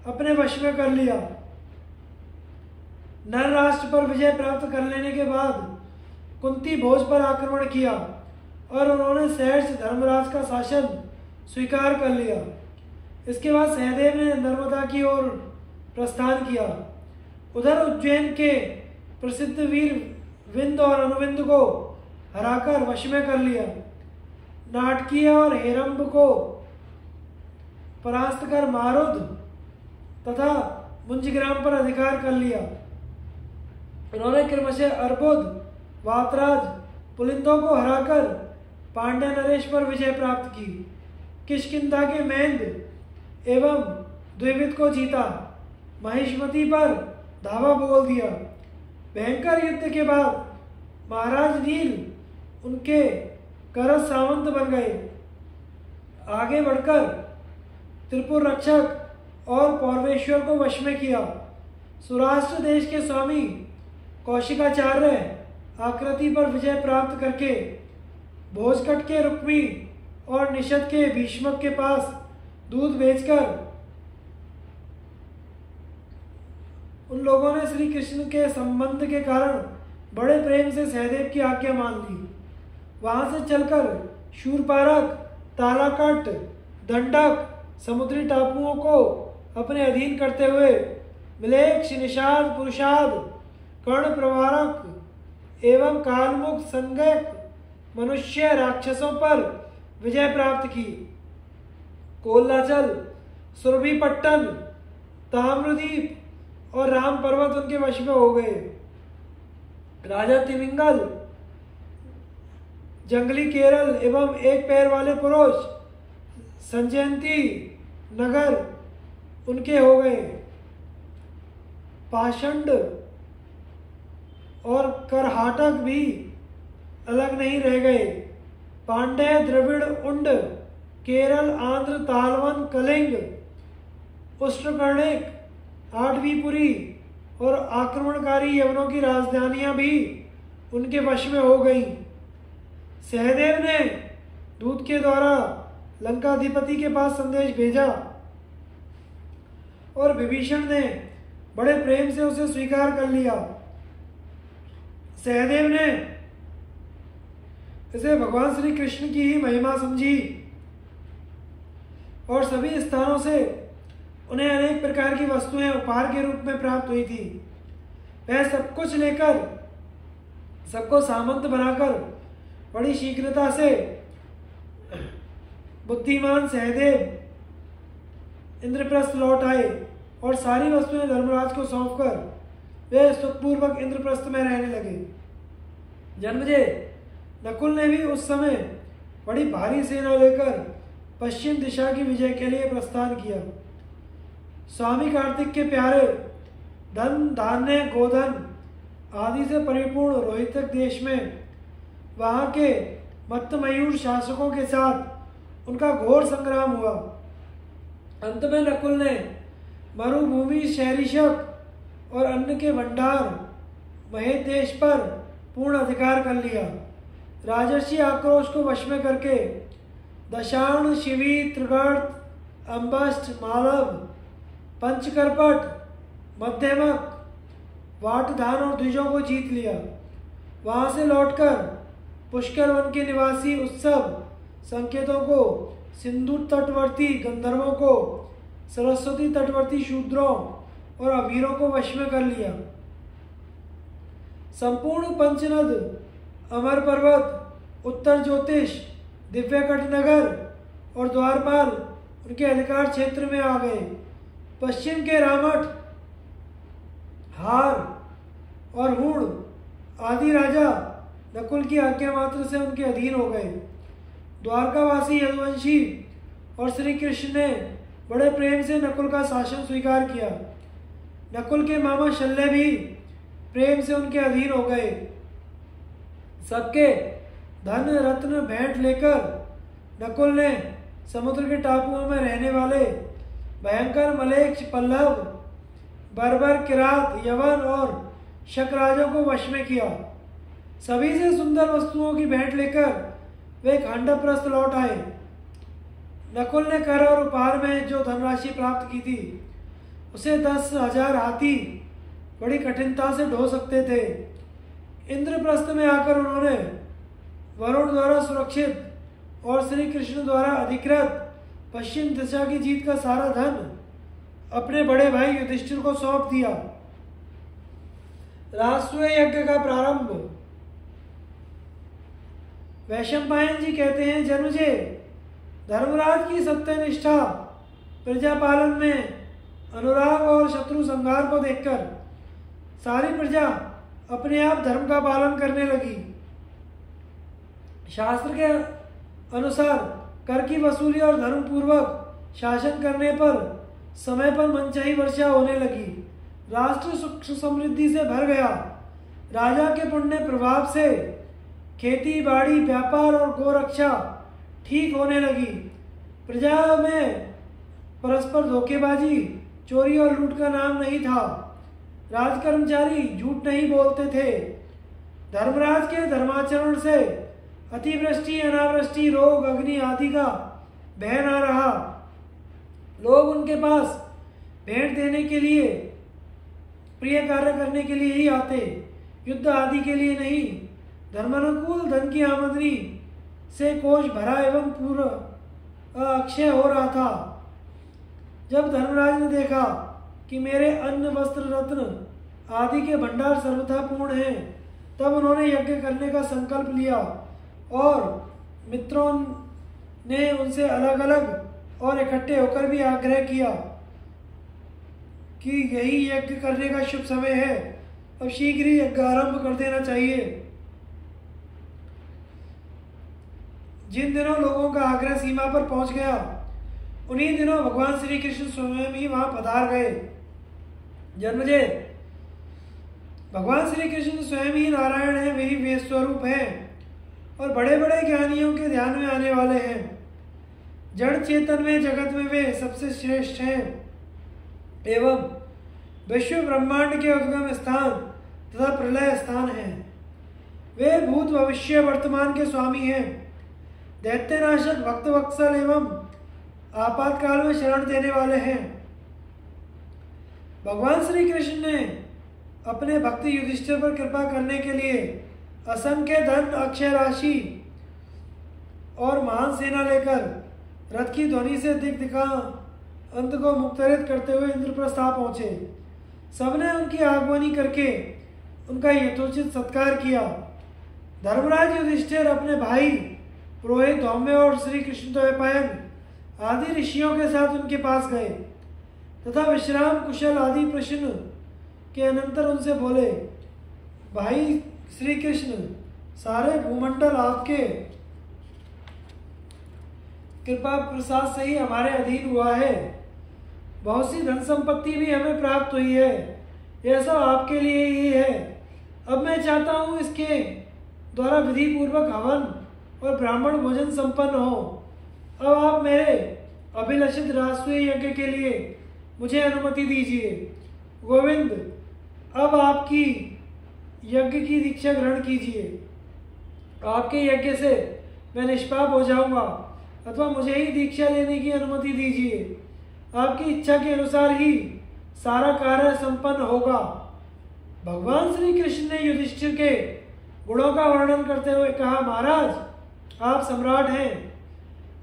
अपने वश में कर लिया। नर राष्ट्र पर विजय प्राप्त कर लेने के बाद कुंती भोज पर आक्रमण किया और उन्होंने सहर्ष धर्मराज का शासन स्वीकार कर लिया। इसके बाद सहदेव ने नर्मदा की ओर प्रस्थान किया। उधर उज्जैन के प्रसिद्ध वीर विंद और अनुविंद को हराकर वश में कर लिया। नाटकीय और हेरंब को परास्त कर मारुद तथा मुंजग्राम पर अधिकार कर लिया। उन्होंने क्रमशः अर्बुद, वातराज, पुलिंदों को हराकर पांड्य नरेश पर विजय प्राप्त की। किष्किंधा के मैंद एवं द्विविद को जीता। महिष्मती पर धावा बोल दिया। भयंकर युद्ध के बाद महाराज नील उनके करज सामंत बन गए। आगे बढ़कर त्रिपुर रक्षक और पौरवेश्वर को वश में किया। सुराष्ट्र देश के स्वामी कौशिकाचार्य आकृति पर विजय प्राप्त करके भोजकट के रुक्मी और निषद के भीष्मक के पास दूध बेचकर उन लोगों ने श्री कृष्ण के संबंध के कारण बड़े प्रेम से सहदेव की आज्ञा मान ली। वहां से चलकर शूरपारक, तालाकट, दंडक समुद्री टापुओं को अपने अधीन करते हुए मिलेक्ष, निषाद, पुरुषाद, कर्ण प्रवारक एवं कालमुख संज्ञक मनुष्य राक्षसों पर विजय प्राप्त की। कोल्लाचल, सुरभिपट्टन, ताम्रदीप और राम पर्वत उनके वश में हो गए। राजा तिमिंगल, जंगली केरल एवं एक पैर वाले पुरुष संजयंती नगर उनके हो गए। पाषंड और करहाटक भी अलग नहीं रह गए। पांड्य, द्रविड़, उंड, केरल, आंध्र, तालवन, कलिंग, उष्ट्रकर्णिक, आठवीपुरी और आक्रमणकारी यवनों की राजधानियां भी उनके वश में हो गईं। सहदेव ने दूत के द्वारा लंकाधिपति के पास संदेश भेजा और विभीषण ने बड़े प्रेम से उसे स्वीकार कर लिया। सहदेव ने इसे भगवान श्री कृष्ण की ही महिमा समझी और सभी स्थानों से उन्हें अनेक प्रकार की वस्तुएं उपहार के रूप में प्राप्त हुई थी। वह सब कुछ लेकर सबको सामंत बनाकर बड़ी शीघ्रता से बुद्धिमान सहदेव इंद्रप्रस्थ लौट आए और सारी वस्तुएं धर्मराज को सौंपकर वे सुखपूर्वक इंद्रप्रस्थ में रहने लगे। जन्मेजय, नकुल ने भी उस समय बड़ी भारी सेना लेकर पश्चिम दिशा की विजय के लिए प्रस्थान किया। स्वामी कार्तिक के प्यारे धन, धान्य, गोधन आदि से परिपूर्ण रोहितक देश में वहां के मत्तमयूर शासकों के साथ उनका घोर संग्राम हुआ। अंत में नकुल ने मरुभूमि, शैरिशक और अन्न के भंडार महेश देश पर पूर्ण अधिकार कर लिया। राजर्षि आक्रोश को वश में करके दशाण, शिवी, त्रिगर्त, अम्बष्ट, मालव, पंचकरपट, मध्यमक, वाटधान और द्विजों को जीत लिया। वहां से लौटकर पुष्कर वन के निवासी उत्सव संकेतों को, सिंधु तटवर्ती गंधर्वों को, सरस्वती तटवर्ती शूद्रों और अवीरों को वश में कर लिया। संपूर्ण पंचनद, अमर पर्वत, उत्तर ज्योतिष, दिव्यकट नगर और द्वारपाल उनके अधिकार क्षेत्र में आ गए। पश्चिम के रामठ, हार और हूण आदि राजा नकुल की आज्ञा मात्र से उनके अधीन हो गए। द्वारकावासी यदुवंशी और श्री कृष्ण ने बड़े प्रेम से नकुल का शासन स्वीकार किया। नकुल के मामा शल्य भी प्रेम से उनके अधीन हो गए। सबके धन, रत्न भेंट लेकर नकुल ने समुद्र के टापुओं में रहने वाले भयंकर मलेक्ष, पल्लव, बर्बर, किरात, यवन और शकराजों को वश में किया। सभी से सुंदर वस्तुओं की भेंट लेकर वे खांडवप्रस्थ लौट आए। नकुल ने कर और उपहार में जो धनराशि प्राप्त की थी उसे 10,000 हाथी बड़ी कठिनता से ढो सकते थे। इंद्रप्रस्थ में आकर उन्होंने वरुण द्वारा सुरक्षित और श्री कृष्ण द्वारा अधिकृत पश्चिम दिशा की जीत का सारा धन अपने बड़े भाई युधिष्ठिर को सौंप दिया। राष्ट्रीय यज्ञ का प्रारंभ। वैशंपायन जी कहते हैं, जनुजे, धर्मराज की सत्यनिष्ठा, प्रजापालन में अनुराग और शत्रु संहार को देखकर सारी प्रजा अपने आप धर्म का पालन करने लगी। शास्त्र के अनुसार कर की वसूली और धर्म पूर्वक शासन करने पर समय पर मनचाही वर्षा होने लगी। राष्ट्र सुख समृद्धि से भर गया। राजा के पुण्य प्रभाव से खेती बाड़ी, व्यापार और गोरक्षा ठीक होने लगी। प्रजा में परस्पर धोखेबाजी, चोरी और लूट का नाम नहीं था। राज कर्मचारी झूठ नहीं बोलते थे। धर्मराज के धर्माचरण से अतिवृष्टि, अनावृष्टि, रोग, अग्नि आदि का भय न रहा। लोग उनके पास भेंट देने के लिए, प्रिय कार्य करने के लिए ही आते, युद्ध आदि के लिए नहीं। धर्मानुकूल धन की आमदनी से कोष भरा एवं पूरा अक्षय हो रहा था। जब धर्मराज ने देखा कि मेरे अन्न, वस्त्र, रत्न आदि के भंडार सर्वथा पूर्ण हैं, तब उन्होंने यज्ञ करने का संकल्प लिया और मित्रों ने उनसे अलग अलग और इकट्ठे होकर भी आग्रह किया कि यही यज्ञ करने का शुभ समय है, अब शीघ्र ही यज्ञ आरंभ कर देना चाहिए। जिन दिनों लोगों का आग्रह सीमा पर पहुंच गया, उन्हीं दिनों भगवान श्री कृष्ण स्वयं ही वहां पधार गए। जन्मजय, भगवान श्री कृष्ण स्वयं ही नारायण है, वही वेद स्वरूप है और बड़े बड़े ज्ञानियों के ध्यान में आने वाले हैं। जड़ चेतन में, जगत में वे सबसे श्रेष्ठ हैं एवं विश्व ब्रह्मांड के उद्गम स्थान तथा प्रलय स्थान हैं। वे भूत, भविष्य, वर्तमान के स्वामी हैं। दैत्यनाशक, भक्त वत्सल एवं आपातकाल में शरण देने वाले हैं। भगवान श्री कृष्ण ने अपने भक्त युधिष्ठिर पर कृपा करने के लिए असंख्य धन, अक्षय राशि और महान सेना लेकर रथ की ध्वनि से दिग्दिगंत को मुक्तरित करते हुए इंद्रप्रस्थ आ पहुंचे। सबने उनकी आगमनी करके उनका यथोचित सत्कार किया। धर्मराज युधिष्ठिर अपने भाई पुरोहित धौम्य और श्री कृष्ण द्वैपायन आदि ऋषियों के साथ उनके पास गए तथा विश्राम, कुशल आदि प्रश्न के अनंतर उनसे बोले, भाई श्री कृष्ण, सारे भूमंडल आपके कृपा प्रसाद से ही हमारे अधीन हुआ है। बहुत सी धन संपत्ति भी हमें प्राप्त हुई है। यह सब आपके लिए ही है। अब मैं चाहता हूँ इसके द्वारा विधि पूर्वक हवन और ब्राह्मण भोजन संपन्न हो। अब आप मेरे अभिलषित राष्ट्रीय यज्ञ के लिए मुझे अनुमति दीजिए। गोविंद, अब आपकी यज्ञ की दीक्षा ग्रहण कीजिए। आपके यज्ञ से मैं निष्पाप हो जाऊंगा, अथवा मुझे ही दीक्षा लेने की अनुमति दीजिए। आपकी इच्छा के अनुसार ही सारा कार्य संपन्न होगा। भगवान श्री कृष्ण ने युधिष्ठिर के गुणों का वर्णन करते हुए कहा, महाराज, आप सम्राट हैं,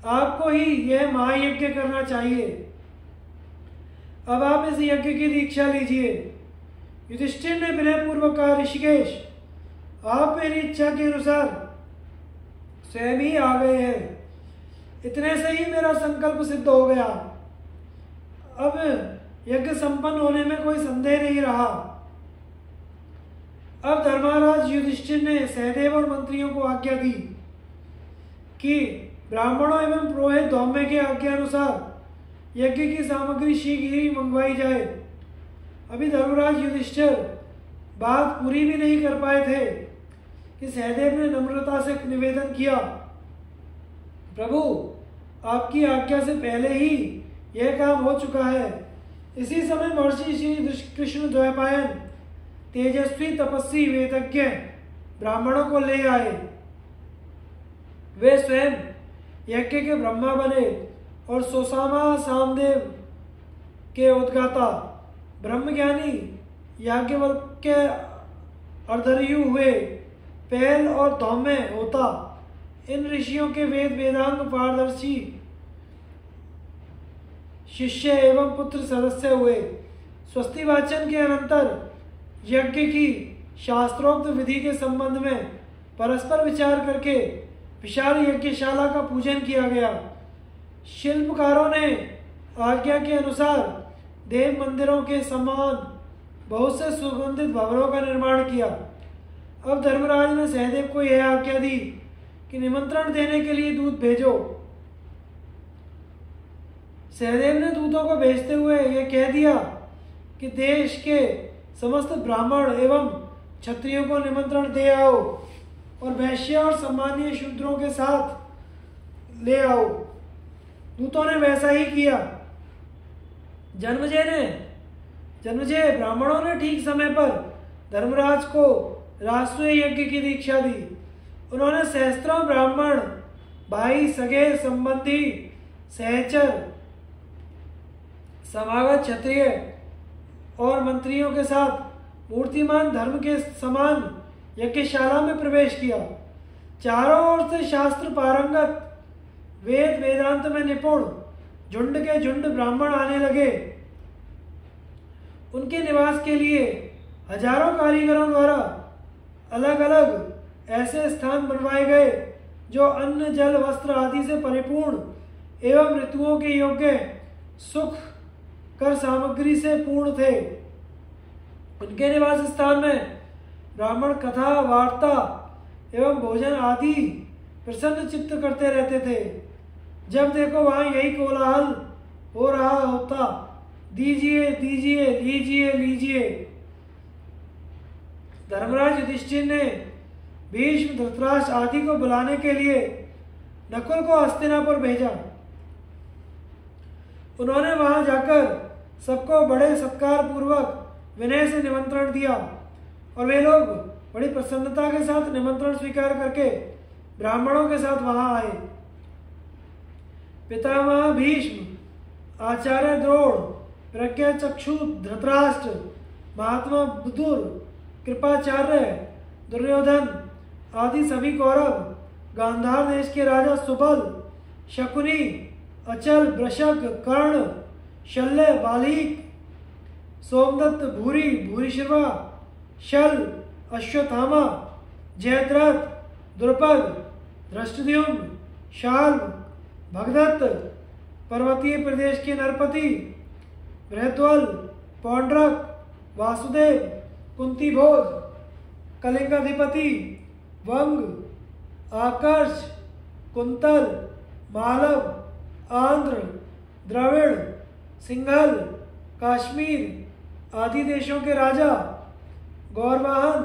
आपको ही यह महायज्ञ करना चाहिए। अब आप इस यज्ञ की दीक्षा लीजिए। युधिष्ठिर ने विनय पूर्वक कहा, ऋषिकेश, आप मेरी इच्छा के अनुसार स्वयं ही आ गए हैं। इतने से ही मेरा संकल्प सिद्ध हो गया। अब यज्ञ संपन्न होने में कोई संदेह नहीं रहा। अब धर्मराज युधिष्ठिर ने सहदेव और मंत्रियों को आज्ञा दी कि ब्राह्मणों एवं पुरोहित धौम्य के आज्ञा अनुसार यज्ञ की सामग्री शीघ्र ही मंगवाई जाए। अभी धर्मराज युधिष्ठिर बात पूरी भी नहीं कर पाए थे कि सहदेव ने नम्रता से निवेदन किया, प्रभु, आपकी आज्ञा से पहले ही यह काम हो चुका है। इसी समय महर्षि श्री कृष्ण द्वैपायन तेजस्वी, तपस्वी, वेदज्ञ ब्राह्मणों को ले आए। वे स्वयं यज्ञ के ब्रह्मा बने और सोसामा सामदेव के उद्गाता ब्रह्मज्ञानी याज्ञवल्क्य अर्धरयु हुए। पैल और धौम्य होता इन ऋषियों के वेद वेदांग पारदर्शी शिष्य एवं पुत्र सदस्य हुए। स्वस्ति वाचन के अनंतर यज्ञ की शास्त्रोक्त विधि के संबंध में परस्पर विचार करके विशाल यज्ञशाला का पूजन किया गया। शिल्पकारों ने आज्ञा के अनुसार देव मंदिरों के समान बहुत से सुगंधित भवनों का निर्माण किया। अब धर्मराज ने सहदेव को यह आज्ञा दी कि निमंत्रण देने के लिए दूत भेजो। सहदेव ने दूतों को भेजते हुए यह कह दिया कि देश के समस्त ब्राह्मण एवं क्षत्रियों को निमंत्रण दे आओ और वैश्य और सम्मानीय शूद्रों के साथ ले आओ। दूतों ने वैसा ही किया। जन्मजय ब्राह्मणों ने ठीक समय पर धर्मराज को राष्ट्रीय यज्ञ की दीक्षा दी। उन्होंने सहस्त्रों ब्राह्मण, भाई, सगे, संबंधी, सहचर, समागत क्षत्रिय और मंत्रियों के साथ मूर्तिमान धर्म के समान यज्ञशाला में प्रवेश किया। चारों ओर से शास्त्र पारंगत, वेद वेदांत में निपुण झुंड के झुंड ब्राह्मण आने लगे। उनके निवास के लिए हजारों कारीगरों द्वारा अलग अलग ऐसे स्थान बनवाए गए जो अन्न, जल, वस्त्र आदि से परिपूर्ण एवं ऋतुओं के योग्य सुख कर सामग्री से पूर्ण थे। उनके निवास स्थान में ब्राह्मण कथा, वार्ता एवं भोजन आदि प्रसन्न चित्त करते रहते थे। जब देखो वहां यही कोलाहल हो रहा होता, दीजिए दीजिए, लीजिए लीजिए। धर्मराज युधिष्ठिर ने भीष्म, धृतराष्ट्र आदि को बुलाने के लिए नकुल को हस्तिनापुर भेजा। उन्होंने वहां जाकर सबको बड़े सत्कार पूर्वक विनय से निमंत्रण दिया और वे लोग बड़ी प्रसन्नता के साथ निमंत्रण स्वीकार करके ब्राह्मणों के साथ वहां आए। पितामह भीष्म, आचार्य द्रोण, प्रज्ञा चक्षु धृतराष्ट्र, महात्मा विदुर, कृपाचार्य, दुर्योधन आदि सभी कौरव, गांधार देश के राजा सुबल, शकुनी, अचल, वृषक, कर्ण, शल्य, बालीक, सोमदत्त, भूरी, भूरिश्रवा, शल, अश्वत्थामा, जयद्रथ, द्रुपद, धृष्टद्युम्न, शाल्व, भगदत्त, पर्वतीय प्रदेश के नरपति, बृहद्वल, पौंड्रक, वासुदेव, कुंतीभोज, कलिंगाधिपति, वंग, आकर्ष, कुंतल, मालव, आंध्र, द्रविड़, सिंघल, काश्मीर आदि देशों के राजा, गौरवाहन,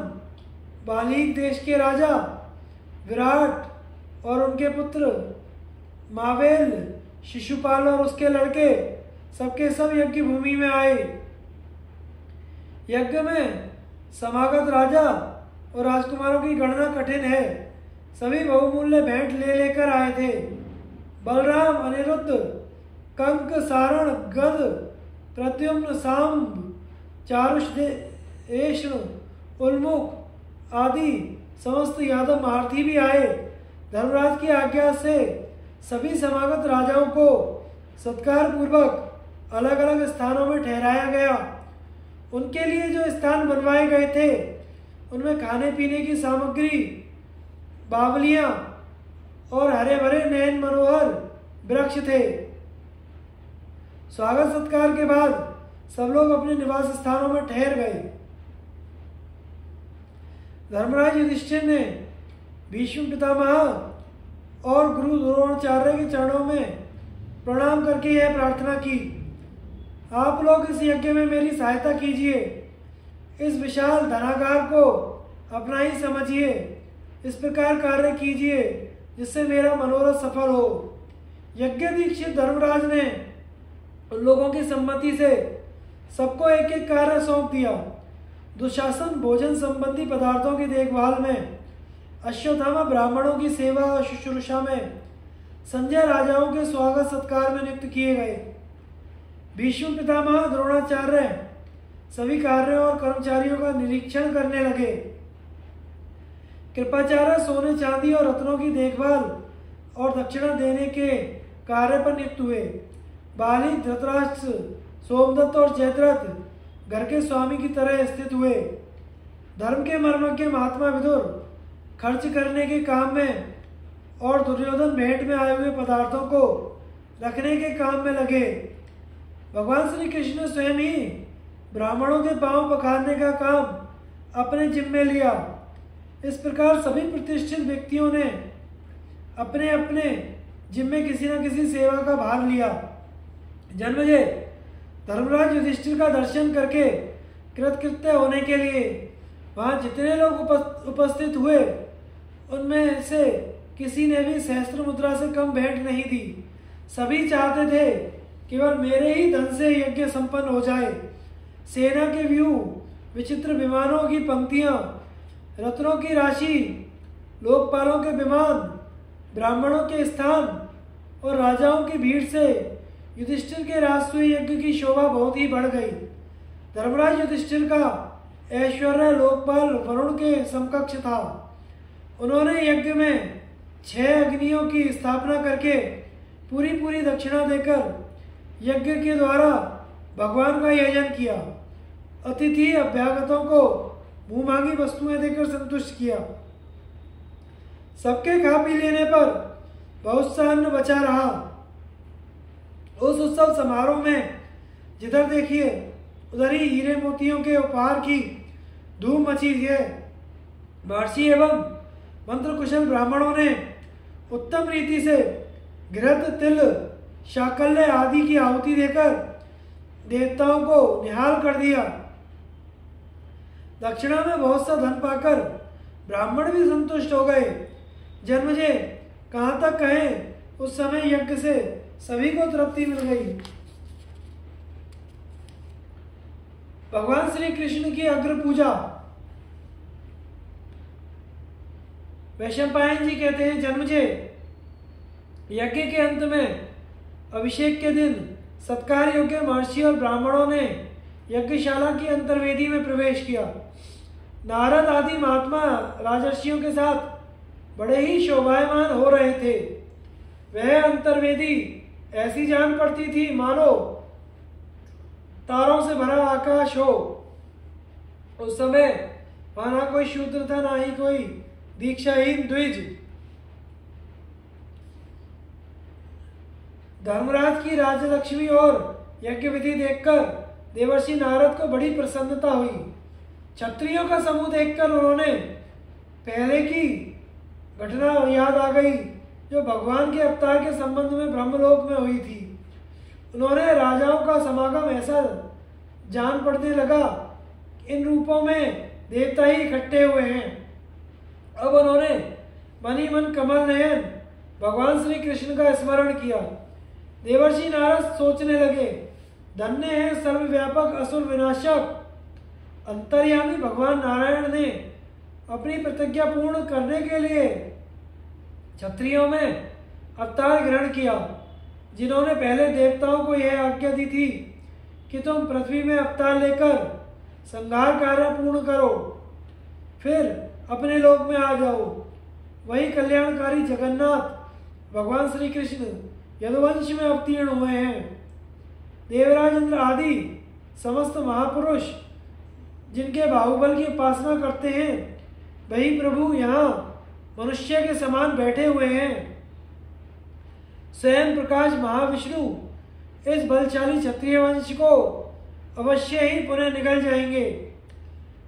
बालीक देश के राजा, विराट और उनके पुत्र, मावेल, शिशुपाल और उसके लड़के सबके सब यज्ञ भूमि में आए। यज्ञ में समागत राजा और राजकुमारों की गणना कठिन है। सभी बहुमूल्य भेंट ले लेकर आए थे। बलराम, अनिरुद्ध, कंक, सारण, गद, प्रद्युम्न, सांब, चारुष, उल्मुख आदि समस्त यादव महारथी भी आए। धर्मराज की आज्ञा से सभी समागत राजाओं को सत्कार पूर्वक अलग अलग स्थानों में ठहराया गया। उनके लिए जो स्थान बनवाए गए थे उनमें खाने पीने की सामग्री, बावलियां और हरे भरे नयन मनोहर वृक्ष थे। स्वागत सत्कार के बाद सब लोग अपने निवास स्थानों में ठहर गए। धर्मराज युधिष्ठिर ने भीष्म पितामह और गुरु द्रोणाचार्य के चरणों में प्रणाम करके यह प्रार्थना की, आप लोग इस यज्ञ में मेरी सहायता कीजिए। इस विशाल धनागार को अपना ही समझिए। इस प्रकार कार्य कीजिए जिससे मेरा मनोरथ सफल हो। यज्ञ दीक्षित धर्मराज ने उन लोगों की सम्मति से सबको एक एक कार्य सौंप दिया। दुशासन भोजन संबंधी पदार्थों की देखभाल में, अश्वत्थामा ब्राह्मणों की सेवा और शुश्रूषा में, संजय राजाओं के स्वागत सत्कार में नियुक्त किए गए। भीष्म पितामह द्रोणाचार्य सभी कार्यों और कर्मचारियों का निरीक्षण करने लगे। कृपाचार्य सोने चांदी और रत्नों की देखभाल और दक्षिणा देने के कार्य पर नियुक्त हुए। बाली, धृतराष्ट्र, सोमदत्त और जयद्रथ घर के स्वामी की तरह स्थित हुए। धर्म के मर्मज्ञ महात्मा विदुर खर्च करने के काम में और दुर्योधन भेंट में आए हुए पदार्थों को रखने के काम में लगे। भगवान श्री कृष्ण ने स्वयं ही ब्राह्मणों के पांव पखारने का काम अपने जिम्मे लिया। इस प्रकार सभी प्रतिष्ठित व्यक्तियों ने अपने अपने जिम्मे किसी न किसी सेवा का भार लिया। जन्मेजय धर्मराज युधिष्ठिर का दर्शन करके कृतकृत्य होने के लिए वहां जितने लोग उपस्थित हुए उनमें से किसी ने भी सहस्त्र मुद्रा से कम भेंट नहीं दी। सभी चाहते थे केवल मेरे ही धन से यज्ञ संपन्न हो जाए। सेना के व्यूह, विचित्र विमानों की पंक्तियां, रत्नों की राशि, लोकपालों के विमान, ब्राह्मणों के स्थान और राजाओं की भीड़ से युधिष्ठिर के राजसूय यज्ञ की शोभा बहुत ही बढ़ गई। धर्मराज युधिष्ठिर का ऐश्वर्य लोकपाल वरुण के समकक्ष था। उन्होंने यज्ञ में 6 अग्नियों की स्थापना करके पूरी दक्षिणा देकर यज्ञ के द्वारा भगवान का यजन किया। अतिथि अभ्यागतों को मुंह मांगी वस्तुएं देकर संतुष्ट किया। सबके खा पी लेने पर बहुत सा अन्न बचा रहा। उस उत्सव समारोह में जिधर देखिए उधर ही हीरे मोतियों के उपहार की धूम मची है। महर्षि एवं मंत्र कुशल ब्राह्मणों ने उत्तम रीति से घृत, तिल, शाकल्य आदि की आहुति देकर देवताओं को निहाल कर दिया। दक्षिणा में बहुत सा धन पाकर ब्राह्मण भी संतुष्ट हो गए। जन्मेजय कहाँ तक कहें, उस समय यज्ञ से सभी को तृप्ति मिल गई। भगवान श्री कृष्ण की अग्र पूजा। वैशंपायन जी कहते हैं, जन्मेजय यज्ञ के अंत में अभिषेक के दिन सत्कार योग्य महर्षि और ब्राह्मणों ने यज्ञशाला की अंतर्वेदी में प्रवेश किया। नारद आदि महात्मा राजर्षियों के साथ बड़े ही शोभायमान हो रहे थे। वह अंतर्वेदी ऐसी जान पड़ती थी मानो तारों से भरा आकाश हो। उस समय वहां ना कोई शूद्र था, ना ही कोई दीक्षाहीन द्विज। धर्मराज की राजलक्ष्मी और यज्ञ विधि देखकर देवर्षि नारद को बड़ी प्रसन्नता हुई। क्षत्रियों का समूह देखकर उन्होंने पहले की घटना याद आ गई जो भगवान के अवतार के संबंध में ब्रह्मलोक में हुई थी। उन्होंने राजाओं का समागम ऐसा जान पड़ने लगा, इन रूपों में देवता ही इकट्ठे हुए हैं। अब उन्होंने मन ही मन कमल नयन भगवान श्री कृष्ण का स्मरण किया। देवर्षि नारद सोचने लगे, धन्य है सर्वव्यापक असुर विनाशक अंतर्यामी भगवान नारायण ने अपनी प्रतिज्ञा पूर्ण करने के लिए क्षत्रियों में अवतार ग्रहण किया, जिन्होंने पहले देवताओं को यह आज्ञा दी थी कि तुम पृथ्वी में अवतार लेकर संहार कार्य पूर्ण करो, फिर अपने लोक में आ जाओ। वही कल्याणकारी जगन्नाथ भगवान श्री कृष्ण यदुवंश में अवतीर्ण हुए हैं। देवराज इंद्र आदि समस्त महापुरुष जिनके बाहुबल की उपासना करते हैं, वही प्रभु यहाँ मनुष्य के समान बैठे हुए हैं। स्वयं प्रकाश महाविष्णु इस बलशाली क्षत्रिय वंश को अवश्य ही पुनः निगल जाएंगे।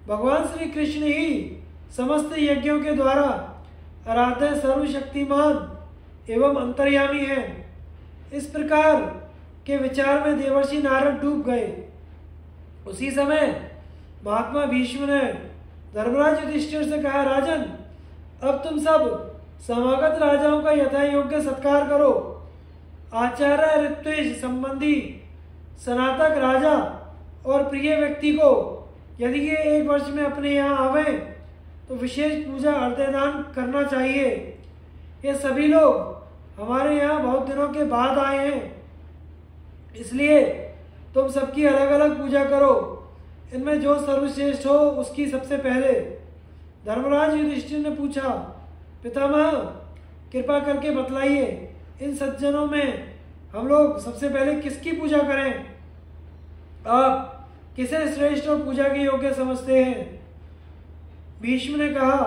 भगवान श्री कृष्ण ही समस्त यज्ञों के द्वारा आराध्य सर्वशक्तिमान एवं अंतर्यामी हैं। इस प्रकार के विचार में देवर्षि नारद डूब गए। उसी समय महात्मा भीष्म ने धर्मराज युधिष्ठिर से कहा, राजन, अब तुम सब समागत राजाओं का यथा योग्य सत्कार करो। आचार्य ऋत्विज संबंधी स्नातक राजा और प्रिय व्यक्ति को यदि ये 1 वर्ष में अपने यहाँ आवे तो विशेष पूजा अर्घ्यदान करना चाहिए। ये सभी लोग हमारे यहाँ बहुत दिनों के बाद आए हैं, इसलिए तुम सबकी अलग अलग पूजा करो। इनमें जो सर्वश्रेष्ठ हो उसकी सबसे पहले, धर्मराज युधिष्ठिर ने पूछा, पितामह कृपा करके बतलाइए, इन सज्जनों में हम लोग सबसे पहले किसकी पूजा करें? आप किसे श्रेष्ठ और पूजा के योग्य समझते हैं? भीष्म ने कहा,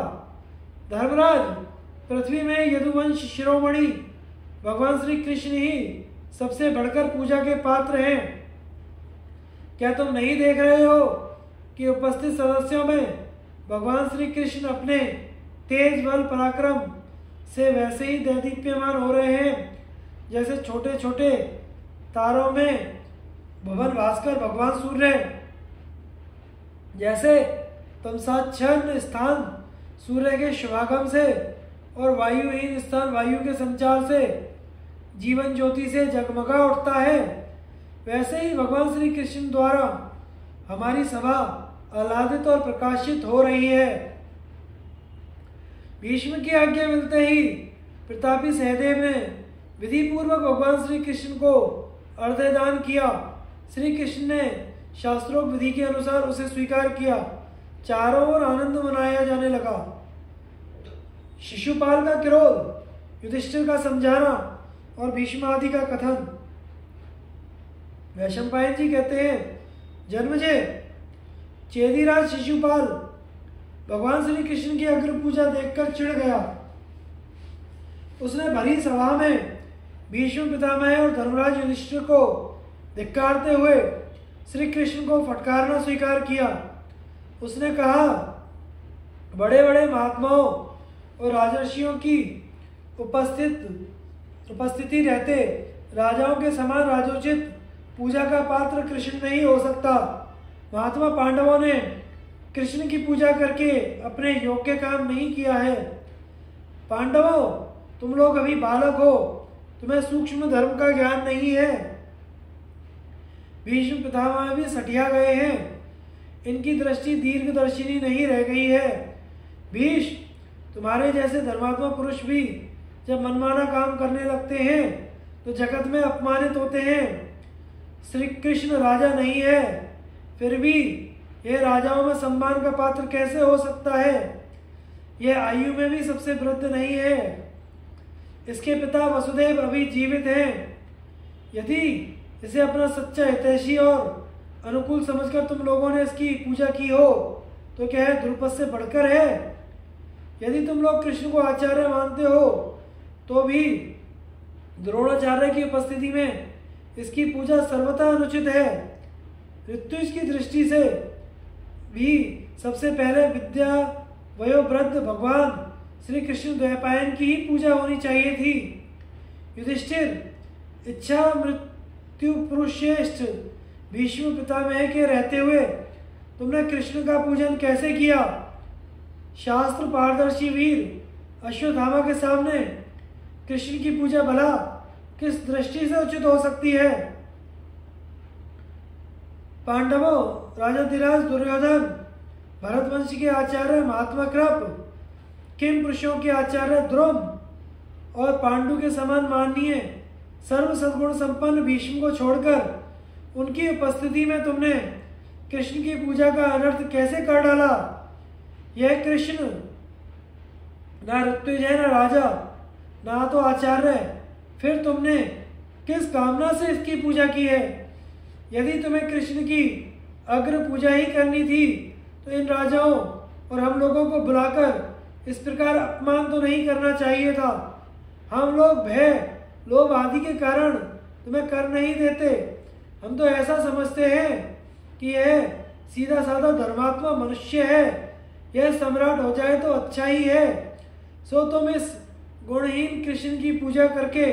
धर्मराज, पृथ्वी में यदुवंश शिरोमणि भगवान श्री कृष्ण ही सबसे बढ़कर पूजा के पात्र हैं। क्या तुम नहीं देख रहे हो कि उपस्थित सदस्यों में भगवान श्री कृष्ण अपने तेज बल पराक्रम से वैसे ही दैदीप्यमान हो रहे हैं जैसे छोटे छोटे तारों में भवन भास्कर भगवान सूर्य। जैसे तमसाच्छन्न स्थान सूर्य के शुभागम से और वायुहीन स्थान वायु के संचार से जीवन ज्योति से जगमगा उठता है, वैसे ही भगवान श्री कृष्ण द्वारा हमारी सभा आह्लादित और प्रकाशित हो रही है। भीष्म की आज्ञा मिलते ही प्रतापी सहदेव ने विधि पूर्वक भगवान श्री कृष्ण को अर्घ्यदान किया। श्री कृष्ण ने शास्त्रोक्त विधि के अनुसार उसे स्वीकार किया। चारों ओर आनंद मनाया जाने लगा। शिशुपाल का क्रोध, युधिष्ठिर का समझाना और भीष्म आदि का कथन। वैशंपायन जी कहते हैं, जन्मजय, चेदीराज शिशुपाल भगवान श्री कृष्ण की अग्र पूजा देखकर चिढ़ गया। उसने भरी सभा में भीष्म पितामह और धर्मराज युधिष्ठिर को धिक्कारते हुए श्री कृष्ण को फटकारना स्वीकार किया। उसने कहा, बड़े बड़े महात्माओं और राजर्षियों की उपस्थिति रहते राजाओं के समान राजोचित पूजा का पात्र कृष्ण नहीं हो सकता। महात्मा पांडवों ने कृष्ण की पूजा करके अपने योग्य काम नहीं किया है। पांडवों, तुम लोग अभी बालक हो, तुम्हें सूक्ष्म धर्म का ज्ञान नहीं है। भीष्म पितामह भी सठिया गए हैं, इनकी दृष्टि दीर्घदर्शिनी नहीं रह गई है। भीष्म, तुम्हारे जैसे धर्मात्मा पुरुष भी जब मनमाना काम करने लगते हैं तो जगत में अपमानित होते हैं। श्री कृष्ण राजा नहीं है, फिर भी यह राजाओं में सम्मान का पात्र कैसे हो सकता है? यह आयु में भी सबसे वृद्ध नहीं है। इसके पिता वसुदेव अभी जीवित हैं। यदि इसे अपना सच्चा हितैषी और अनुकूल समझकर तुम लोगों ने इसकी पूजा की हो तो क्या है द्रुपद से बढ़कर है? यदि तुम लोग कृष्ण को आचार्य मानते हो तो भी द्रोणाचार्य की उपस्थिति में इसकी पूजा सर्वथा अनुचित है। ऋतु की दृष्टि से भी सबसे पहले विद्या वयोवृद्ध भगवान श्री कृष्ण द्वैपायन की ही पूजा होनी चाहिए थी। युधिष्ठिर, इच्छा मृत्यु पुरुषश्रेष्ठ भीष्म पितामह के रहते हुए तुमने कृष्ण का पूजन कैसे किया? शास्त्र पारदर्शी वीर अश्वत्थामा के सामने कृष्ण की पूजा भला किस दृष्टि से उचित हो सकती है? पांडवों, राजाधिराज दुर्योधन, भरतवंश के आचार्य महात्मा कृप, किम पुरुषों के आचार्य द्रोण और पांडु के समान माननीय सर्व सद्गुण संपन्न भीष्म को छोड़कर उनकी उपस्थिति में तुमने कृष्ण की पूजा का अनर्थ कैसे कर डाला? यह कृष्ण ना ऋत्विजय न राजा ना तो आचार्य, फिर तुमने किस कामना से इसकी पूजा की है? यदि तुम्हें कृष्ण की अग्र पूजा ही करनी थी तो इन राजाओं और हम लोगों को बुलाकर इस प्रकार अपमान तो नहीं करना चाहिए था। हम लोग भय लोभ आदि के कारण तुम्हें कर नहीं देते। हम तो ऐसा समझते हैं कि यह सीधा साधा धर्मात्मा मनुष्य है, यह सम्राट हो जाए तो अच्छा ही है। सो तुम इस गुणहीन कृष्ण की पूजा करके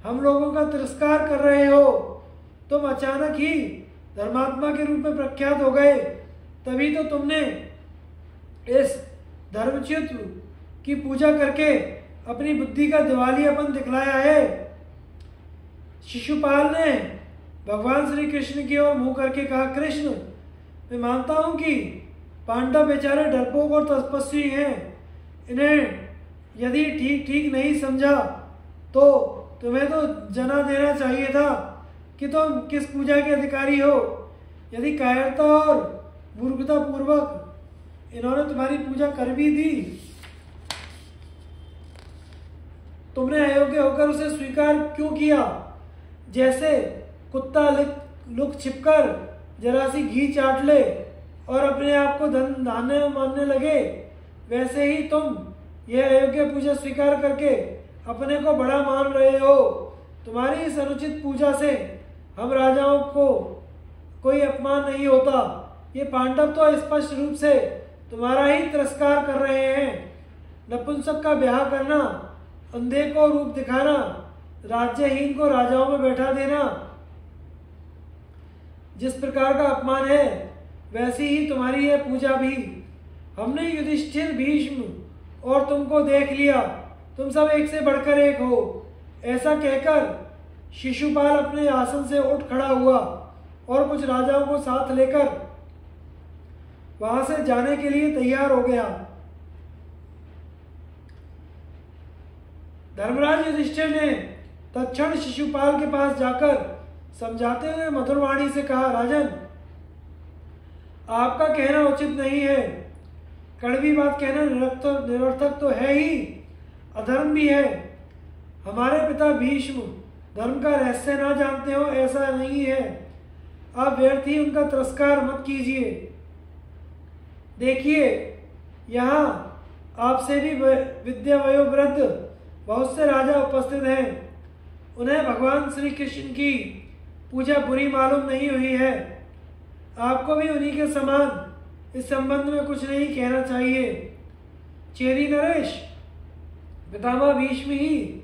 हम लोगों का तिरस्कार कर रहे हो। तुम अचानक ही धर्मात्मा के रूप में प्रख्यात हो गए, तभी तो तुमने इस धर्मच्युत की पूजा करके अपनी बुद्धि का दिवालियापन दिखलाया है। शिशुपाल ने भगवान श्री कृष्ण की ओर मुंह करके कहा, कृष्ण, मैं मानता हूं कि पांडव बेचारे डरपोक और तपस्वी हैं। इन्हें यदि ठीक ठीक नहीं समझा तो तुम्हें तो जना देना चाहिए था कि तुम किस पूजा के अधिकारी हो। यदि कायरता और मूर्खता पूर्वक इन्होंने तुम्हारी पूजा कर भी दी, तुमने अयोग्य होकर उसे स्वीकार क्यों किया? जैसे कुत्ता लुक छिपकर जरा सी घी चाट ले और अपने आप को धन धान्य मानने लगे, वैसे ही तुम यह अयोग्य पूजा स्वीकार करके अपने को बड़ा मान रहे हो। तुम्हारी इस अनुचित पूजा से हम राजाओं को कोई अपमान नहीं होता। ये पांडव तो स्पष्ट रूप से तुम्हारा ही तिरस्कार कर रहे हैं। नपुंसक का ब्याह करना, अंधे को रूप दिखाना, राज्यहीन को राजाओं में बैठा देना जिस प्रकार का अपमान है, वैसी ही तुम्हारी यह पूजा भी। हमने युधिष्ठिर, भीष्म और तुमको देख लिया, तुम सब एक से बढ़कर एक हो। ऐसा कहकर शिशुपाल अपने आसन से उठ खड़ा हुआ और कुछ राजाओं को साथ लेकर वहां से जाने के लिए तैयार हो गया। धर्मराज युधिष्ठिर ने तत्क्षण शिशुपाल के पास जाकर समझाते हुए मधुर वाणी से कहा, राजन, आपका कहना उचित नहीं है। कड़वी बात कहना निरर्थक तो है ही, अधर्म भी है। हमारे पिता भीष्म धर्म का रहस्य ना जानते हो ऐसा नहीं है। आप व्यर्थ ही उनका तिरस्कार मत कीजिए। देखिए, यहाँ आपसे भी विद्या वयोवृद्ध बहुत से राजा उपस्थित हैं। उन्हें भगवान श्री कृष्ण की पूजा बुरी मालूम नहीं हुई है। आपको भी उन्हीं के समान इस संबंध में कुछ नहीं कहना चाहिए। चेरी नरेश, पितामह भीष्म ही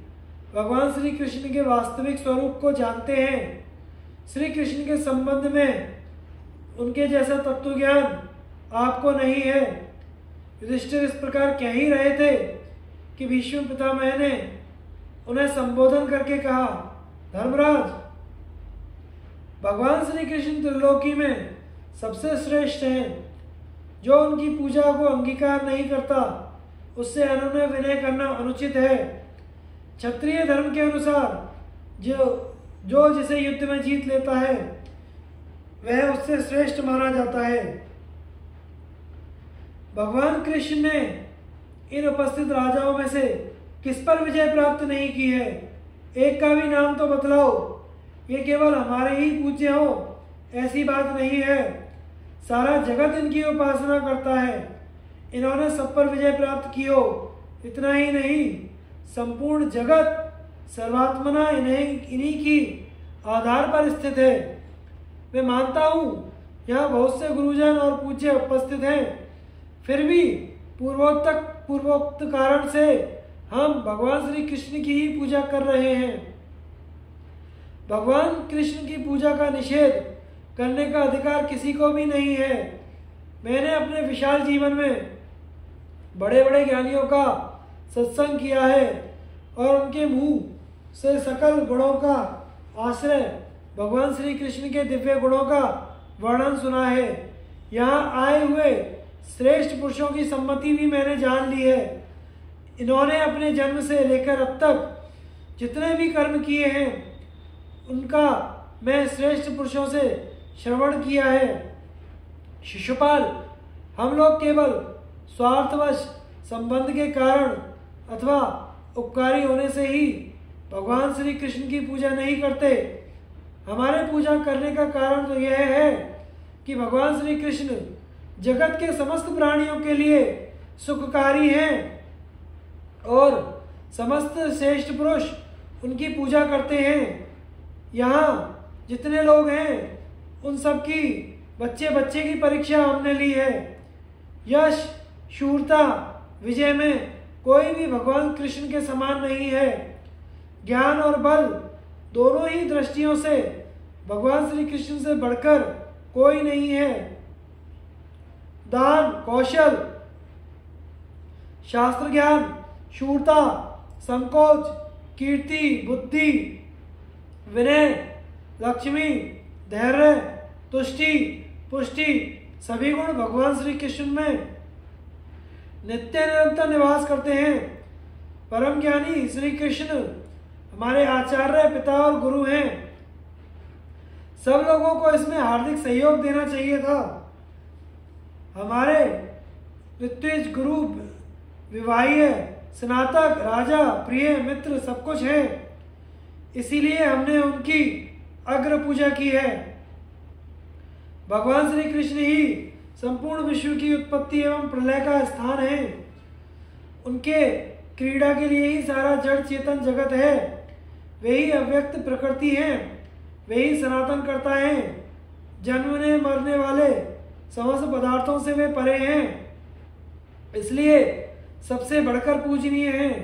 भगवान श्री कृष्ण के वास्तविक स्वरूप को जानते हैं। श्री कृष्ण के संबंध में उनके जैसा तत्व ज्ञान आपको नहीं है। युधिष्ठिर इस प्रकार कह ही रहे थे कि भीष्म पितामह ने उन्हें संबोधन करके कहा, धर्मराज, भगवान श्री कृष्ण त्रिलोकी में सबसे श्रेष्ठ हैं। जो उनकी पूजा को अंगीकार नहीं करता, उससे अनुनय विनय करना अनुचित है। क्षत्रिय धर्म के अनुसार जो जिसे युद्ध में जीत लेता है, वह उससे श्रेष्ठ माना जाता है। भगवान कृष्ण ने इन उपस्थित राजाओं में से किस पर विजय प्राप्त नहीं की है? एक का भी नाम तो बतलाओ। ये केवल हमारे ही पूज्य हो ऐसी बात नहीं है। सारा जगत इनकी उपासना करता है। इन्होंने सब पर विजय प्राप्त की हो। इतना ही नहीं, संपूर्ण जगत सर्वात्मना इन्हीं की आधार पर स्थित है। मैं मानता हूँ यहाँ बहुत से गुरुजन और पूज्य उपस्थित हैं, फिर भी पूर्वोक्त कारण से हम भगवान श्री कृष्ण की ही पूजा कर रहे हैं। भगवान कृष्ण की पूजा का निषेध करने का अधिकार किसी को भी नहीं है। मैंने अपने विशाल जीवन में बड़े बड़े ज्ञानियों का सत्संग किया है और उनके मुंह से सकल गुणों का आश्रय भगवान श्री कृष्ण के दिव्य गुणों का वर्णन सुना है। यहाँ आए हुए श्रेष्ठ पुरुषों की सम्मति भी मैंने जान ली है। इन्होंने अपने जन्म से लेकर अब तक जितने भी कर्म किए हैं, उनका मैं श्रेष्ठ पुरुषों से श्रवण किया है। शिशुपाल, हम लोग केवल स्वार्थवश संबंध के कारण अथवा उपकारी होने से ही भगवान श्री कृष्ण की पूजा नहीं करते। हमारे पूजा करने का कारण तो यह है कि भगवान श्री कृष्ण जगत के समस्त प्राणियों के लिए सुखकारी हैं और समस्त श्रेष्ठ पुरुष उनकी पूजा करते हैं। यहाँ जितने लोग हैं, उन सब की बच्चे बच्चे की परीक्षा हमने ली है। यश, शूरता, विजय में कोई भी भगवान कृष्ण के समान नहीं है। ज्ञान और बल दोनों ही दृष्टियों से भगवान श्री कृष्ण से बढ़कर कोई नहीं है। दान, कौशल, शास्त्र ज्ञान, शूरता, संकोच, कीर्ति, बुद्धि, विनय, लक्ष्मी, धैर्य, तुष्टि, पुष्टि, सभी गुण भगवान श्री कृष्ण में नित्य निरंतर निवास करते हैं। परम ज्ञानी श्री कृष्ण हमारे आचार्य, पिता और गुरु हैं। सब लोगों को इसमें हार्दिक सहयोग देना चाहिए था। हमारे ऋत्विज, गुरु, विवाह्य, स्नातक, राजा, प्रिय, मित्र सब कुछ है। इसीलिए हमने उनकी अग्र पूजा की है। भगवान श्री कृष्ण ही संपूर्ण विश्व की उत्पत्ति एवं प्रलय का स्थान है। उनके क्रीड़ा के लिए ही सारा जड़ चेतन जगत है। वे ही अव्यक्त प्रकृति हैं, वे ही सनातन करता है। जन्मने मरने वाले समस्त पदार्थों से वे परे हैं, इसलिए सबसे बढ़कर पूजनीय हैं।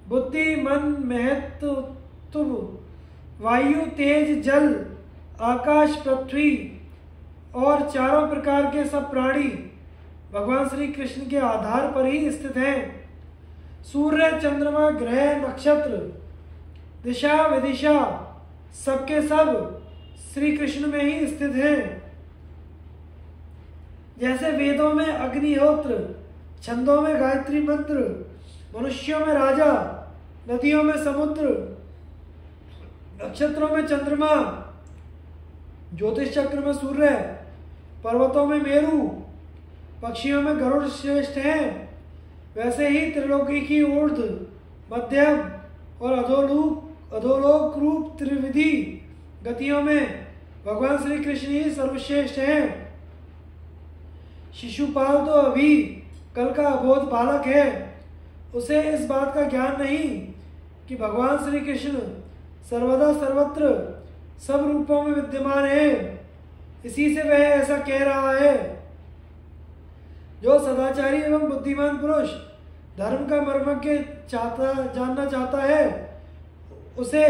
बुद्धि, मन, महत्व, वायु, तेज, जल, आकाश, पृथ्वी और चारों प्रकार के सब प्राणी भगवान श्री कृष्ण के आधार पर ही स्थित हैं। सूर्य, चंद्रमा, ग्रह, नक्षत्र, दिशा विदिशा सबके सब श्री कृष्ण में ही स्थित हैं। जैसे वेदों में अग्निहोत्र, छंदों में गायत्री मंत्र, मनुष्यों में राजा, नदियों में समुद्र, नक्षत्रों में चंद्रमा, ज्योतिष चक्र में सूर्य, पर्वतों में मेरु, पक्षियों में गरुड़ श्रेष्ठ हैं, वैसे ही त्रिलोकी की ऊर्ध्व, मध्यम और अधोलोक रूप त्रिविधि गतियों में भगवान श्री कृष्ण ही सर्वश्रेष्ठ हैं। शिशुपाल तो अभी कल का अबोध बालक है, उसे इस बात का ज्ञान नहीं कि भगवान श्री कृष्ण सर्वदा सर्वत्र सब रूपों में विद्यमान है। इसी से वह ऐसा कह रहा है। जो सदाचारी एवं बुद्धिमान पुरुष धर्म का मर्मज्ञ जानना चाहता है, उसे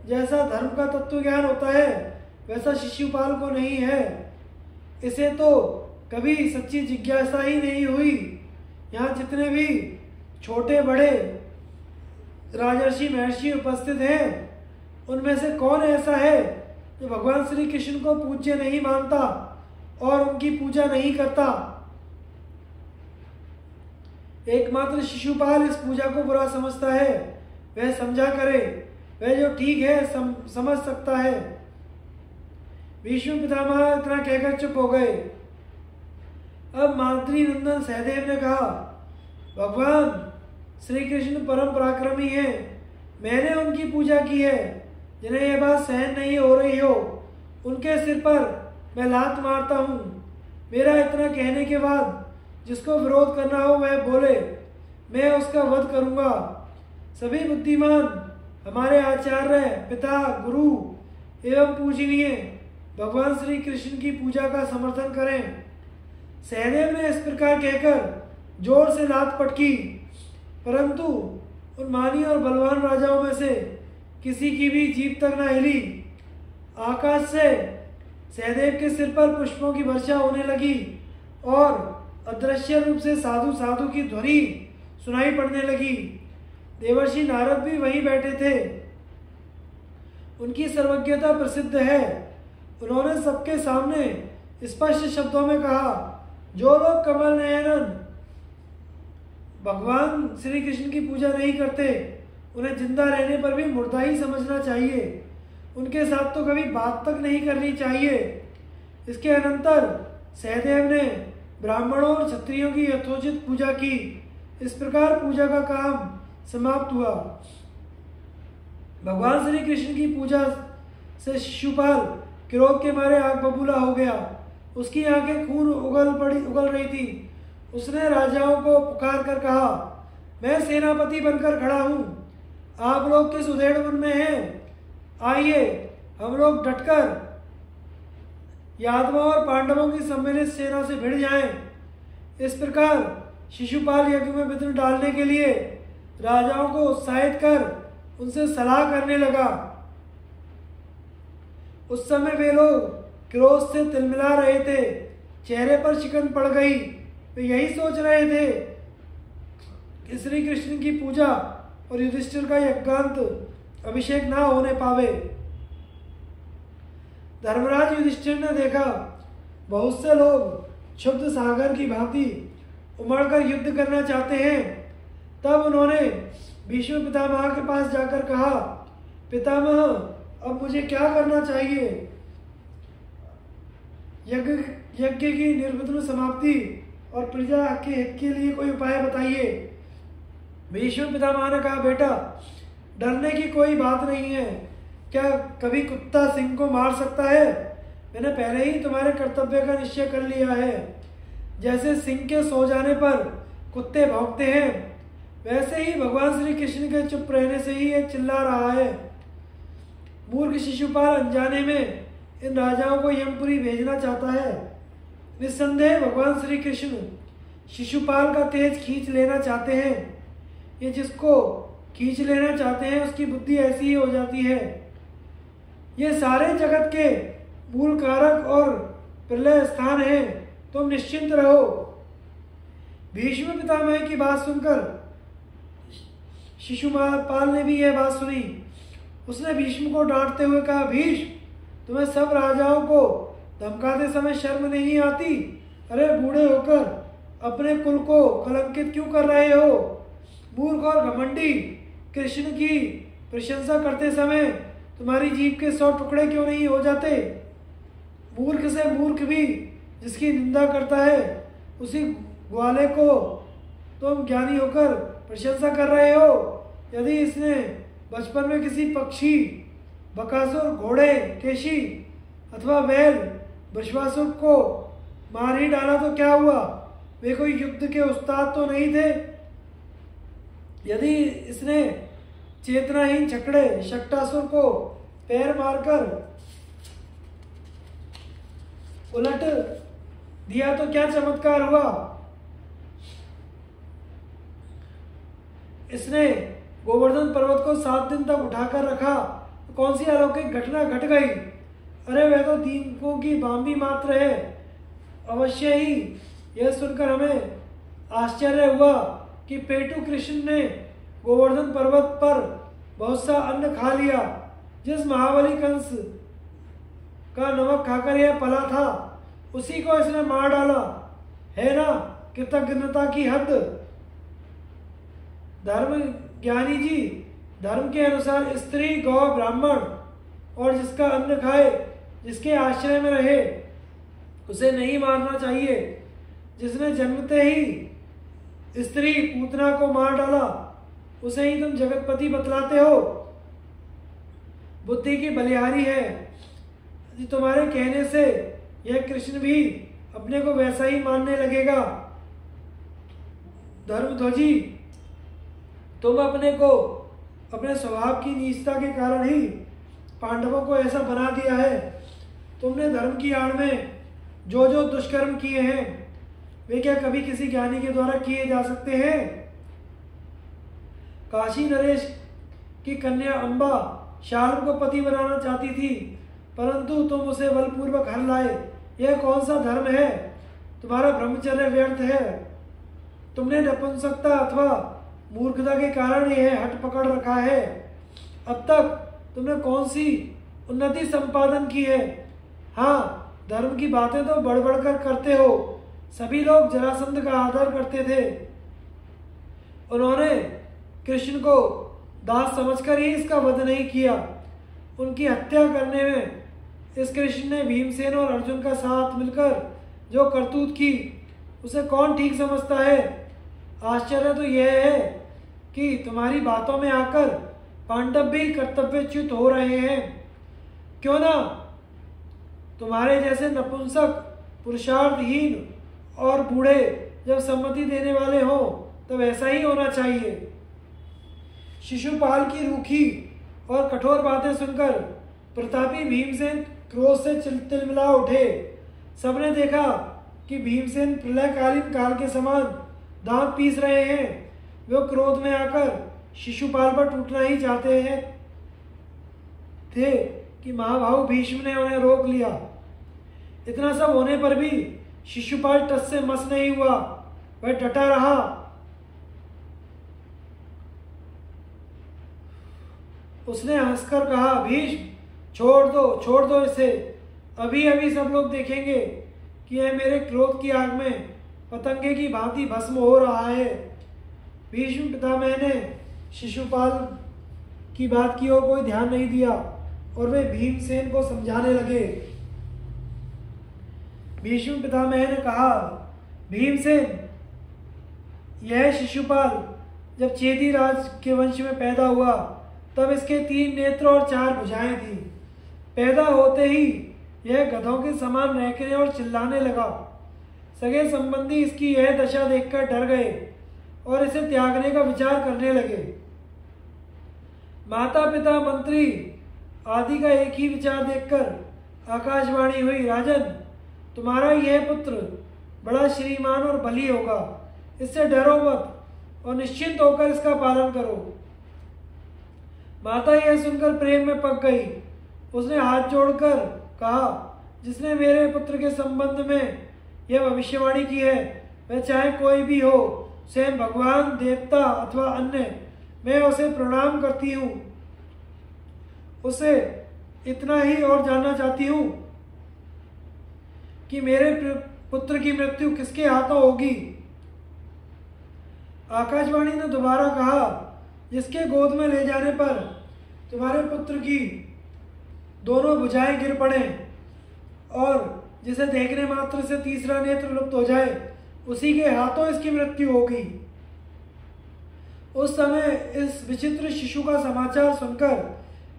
जैसा धर्म का तत्व ज्ञान होता है वैसा शिशुपाल को नहीं है। इसे तो कभी सच्ची जिज्ञासा ही नहीं हुई। यहाँ जितने भी छोटे बड़े राजर्षि महर्षि उपस्थित हैं, उनमें से कौन ऐसा है जो भगवान श्री कृष्ण को पूज्य नहीं मानता और उनकी पूजा नहीं करता। एकमात्र शिशुपाल इस पूजा को बुरा समझता है, वह समझा करे। वह जो ठीक है समझ सकता है। भीष्म पितामह इतना कहकर चुप हो गए। अब माद्री नंदन सहदेव ने कहा, भगवान श्री कृष्ण परम पराक्रमी हैं। मैंने उनकी पूजा की है। जिन्हें यह बात सहन नहीं हो रही हो, उनके सिर पर मैं लात मारता हूँ। मेरा इतना कहने के बाद जिसको विरोध करना हो वह बोले, मैं उसका वध करूँगा। सभी बुद्धिमान हमारे आचार्य, पिता, गुरु एवं पूजनीय भगवान श्री कृष्ण की पूजा का समर्थन करें। सहदेव ने इस प्रकार कहकर जोर से लात पटकी, परंतु उन मानी और बलवान राजाओं में से किसी की भी जीभ तक न हिली। आकाश से सहदेव के सिर पर पुष्पों की वर्षा होने लगी और अदृश्य रूप से साधु साधु की ध्वनि सुनाई पड़ने लगी। देवर्षि नारद भी वहीं बैठे थे। उनकी सर्वज्ञता प्रसिद्ध है। उन्होंने सबके सामने स्पष्ट शब्दों में कहा, जो लोग कमल नयन भगवान श्री कृष्ण की पूजा नहीं करते, उन्हें जिंदा रहने पर भी मुर्दा ही समझना चाहिए। उनके साथ तो कभी बात तक नहीं करनी चाहिए। इसके अनंतर सहदेव ने ब्राह्मणों और क्षत्रियों की यथोचित पूजा की। इस प्रकार पूजा का काम समाप्त हुआ। भगवान श्री कृष्ण की पूजा से शिशुपाल क्रोध के मारे आग बबूला हो गया। उसकी आंखें खून उगल रही थी। उसने राजाओं को पुकार कर कहा, मैं सेनापति बनकर खड़ा हूँ। आप लोग किस उधेड़ मन में हैं? आइए हम लोग डटकर यादवों और पांडवों की सम्मिलित सेना से भिड़ जाएं। इस प्रकार शिशुपाल यज्ञ में विघ्न डालने के लिए राजाओं को उत्साहित कर उनसे सलाह करने लगा। उस समय वे लोग क्रोध से तिलमिला रहे थे, चेहरे पर शिकन पड़ गई। वे यही सोच रहे थे कि श्री कृष्ण की पूजा और युधिष्ठिर का यज्ञांत अभिषेक ना होने पावे। धर्मराज युधिष्ठिर ने देखा बहुत से लोग क्षुब्ध सागर की भांति उमड़कर युद्ध करना चाहते हैं। तब उन्होंने भीष्म पितामह के पास जाकर कहा, पितामह अब मुझे क्या करना चाहिए? यज्ञ की निर्विघ्न समाप्ति और प्रजा के हित के लिए कोई उपाय बताइए। भीष्म पितामह ने कहा, बेटा डरने की कोई बात नहीं है। क्या कभी कुत्ता सिंह को मार सकता है? मैंने पहले ही तुम्हारे कर्तव्य का निश्चय कर लिया है। जैसे सिंह के सो जाने पर कुत्ते भौंकते हैं, वैसे ही भगवान श्री कृष्ण के चुप रहने से ही ये चिल्ला रहा है। मूर्ख शिशुपाल अनजाने में इन राजाओं को यमपुरी भेजना चाहता है। निस्संदेह भगवान श्री कृष्ण शिशुपाल का तेज खींच लेना चाहते हैं। ये जिसको खींच लेना चाहते हैं उसकी बुद्धि ऐसी ही हो जाती है। ये सारे जगत के मूल कारक और प्रलय स्थान है। तुम निश्चिंत रहो। भीष्म पितामह की बात सुनकर शिशुपाल ने भी यह बात सुनी। उसने भीष्म को डांटते हुए कहा, भीष्म तुम्हें सब राजाओं को धमकाते समय शर्म नहीं आती? अरे बूढ़े होकर अपने कुल को कलंकित क्यों कर रहे हो? मूर्ख और घमंडी, कृष्ण की प्रशंसा करते समय तुम्हारी जीभ के 100 टुकड़े क्यों नहीं हो जाते? मूर्ख से मूर्ख भी जिसकी निंदा करता है, उसी ग्वाले को तुम ज्ञानी होकर प्रशंसा कर रहे हो। यदि इसने बचपन में किसी पक्षी, बकासुर, घोड़े, केशी अथवा बैल, वृषभासुर को मार ही डाला तो क्या हुआ? वे कोई युद्ध के उस्ताद तो नहीं थे। यदि इसने चेतनाहीन छकड़े शक्टासुर को पैर मारकर उलट दिया तो क्या चमत्कार हुआ? इसने गोवर्धन पर्वत को 7 दिन तक उठाकर रखा तो कौन सी अलौकिक घटना घट गई? अरे वह तो दीपकों की बांबी मात्र है। अवश्य ही यह सुनकर हमें आश्चर्य हुआ कि पेटू कृष्ण ने गोवर्धन पर्वत पर बहुत सा अन्न खा लिया। जिस महाबली कंस का नमक खाकर यह पला था, उसी को इसने मार डाला। है ना कृतज्ञता की हद? धर्म ज्ञानी जी, धर्म के अनुसार स्त्री, गौ, ब्राह्मण और जिसका अन्न खाए, जिसके आश्रय में रहे, उसे नहीं मारना चाहिए। जिसने जन्मते ही स्त्री पूतना को मार डाला, उसे ही तुम जगतपति बतलाते हो। बुद्धि की बलिहारी है। तुम्हारे कहने से यह कृष्ण भी अपने को वैसा ही मानने लगेगा। धर्मध्वजी, तुम अपने को अपने स्वभाव की नीचता के कारण ही पांडवों को ऐसा बना दिया है। तुमने धर्म की आड़ में जो जो दुष्कर्म किए हैं, वे क्या कभी किसी ज्ञानी के द्वारा किए जा सकते हैं? काशी नरेश की कन्या अंबा शाल्व को पति बनाना चाहती थी, परंतु तुम उसे बलपूर्वक हर लाए। यह कौन सा धर्म है? तुम्हारा ब्रह्मचर्य व्यर्थ है। तुमने नपुंसकता अथवा मूर्खता के कारण यह हट पकड़ रखा है। अब तक तुमने कौन सी उन्नति संपादन की है? हाँ, धर्म की बातें तो बढ़ बढ़ कर करते हो। सभी लोग जरासंध का आदर करते थे। उन्होंने कृष्ण को दास समझकर ही इसका वध नहीं किया। उनकी हत्या करने में इस कृष्ण ने भीमसेन और अर्जुन का साथ मिलकर जो करतूत की, उसे कौन ठीक समझता है? आश्चर्य तो यह है कि तुम्हारी बातों में आकर पांडव भी कर्तव्यच्युत हो रहे हैं। क्यों ना तुम्हारे जैसे नपुंसक, पुरुषार्थहीन और बूढ़े जब सम्मति देने वाले हों, तब ऐसा ही होना चाहिए। शिशुपाल की रूखी और कठोर बातें सुनकर प्रतापी भीमसेन क्रोध से तिलमिला उठे। सबने देखा कि भीमसेन प्रलयकालीन काल के समान दांत पीस रहे हैं। वे क्रोध में आकर शिशुपाल पर टूटना ही चाहते हैं थे कि महाभाव भीष्म ने उन्हें रोक लिया। इतना सब होने पर भी शिशुपाल टस से मस नहीं हुआ। वह डटा रहा। उसने हंसकर कहा, भीष्म छोड़ दो इसे। अभी अभी सब लोग देखेंगे कि यह मेरे क्रोध की आग में पतंगे की भांति भस्म हो रहा है। भीष्म पितामह ने शिशुपाल की बात की ओर कोई ध्यान नहीं दिया और वे भीमसेन को समझाने लगे। भीष्म पितामह ने कहा, भीमसेन, यह शिशुपाल जब चेदी राज के वंश में पैदा हुआ तब इसके 3 नेत्र और 4 भुजाएं थी। पैदा होते ही यह गधों के समान रहकने और चिल्लाने लगा। सगे संबंधी इसकी यह दशा देखकर डर गए और इसे त्यागने का विचार करने लगे। माता पिता मंत्री आदि का एक ही विचार देखकर आकाशवाणी हुई, राजन, तुम्हारा यह पुत्र बड़ा श्रीमान और बली होगा, इससे डरो मत और निश्चिंत होकर इसका पालन करो। माता यह सुनकर प्रेम में पक गई। उसने हाथ जोड़कर कहा, जिसने मेरे पुत्र के संबंध में यह भविष्यवाणी की है वह चाहे कोई भी हो, स्वयं भगवान, देवता अथवा अन्य, मैं उसे प्रणाम करती हूँ। उसे इतना ही और जानना चाहती हूँ कि मेरे पुत्र की मृत्यु किसके हाथों होगी। आकाशवाणी ने दोबारा कहा, जिसके गोद में ले जाने पर तुम्हारे पुत्र की दोनों भुजाएं गिर पड़े और जिसे देखने मात्र से तीसरा नेत्र लुप्त हो जाए, उसी के हाथों इसकी मृत्यु होगी। उस समय इस विचित्र शिशु का समाचार सुनकर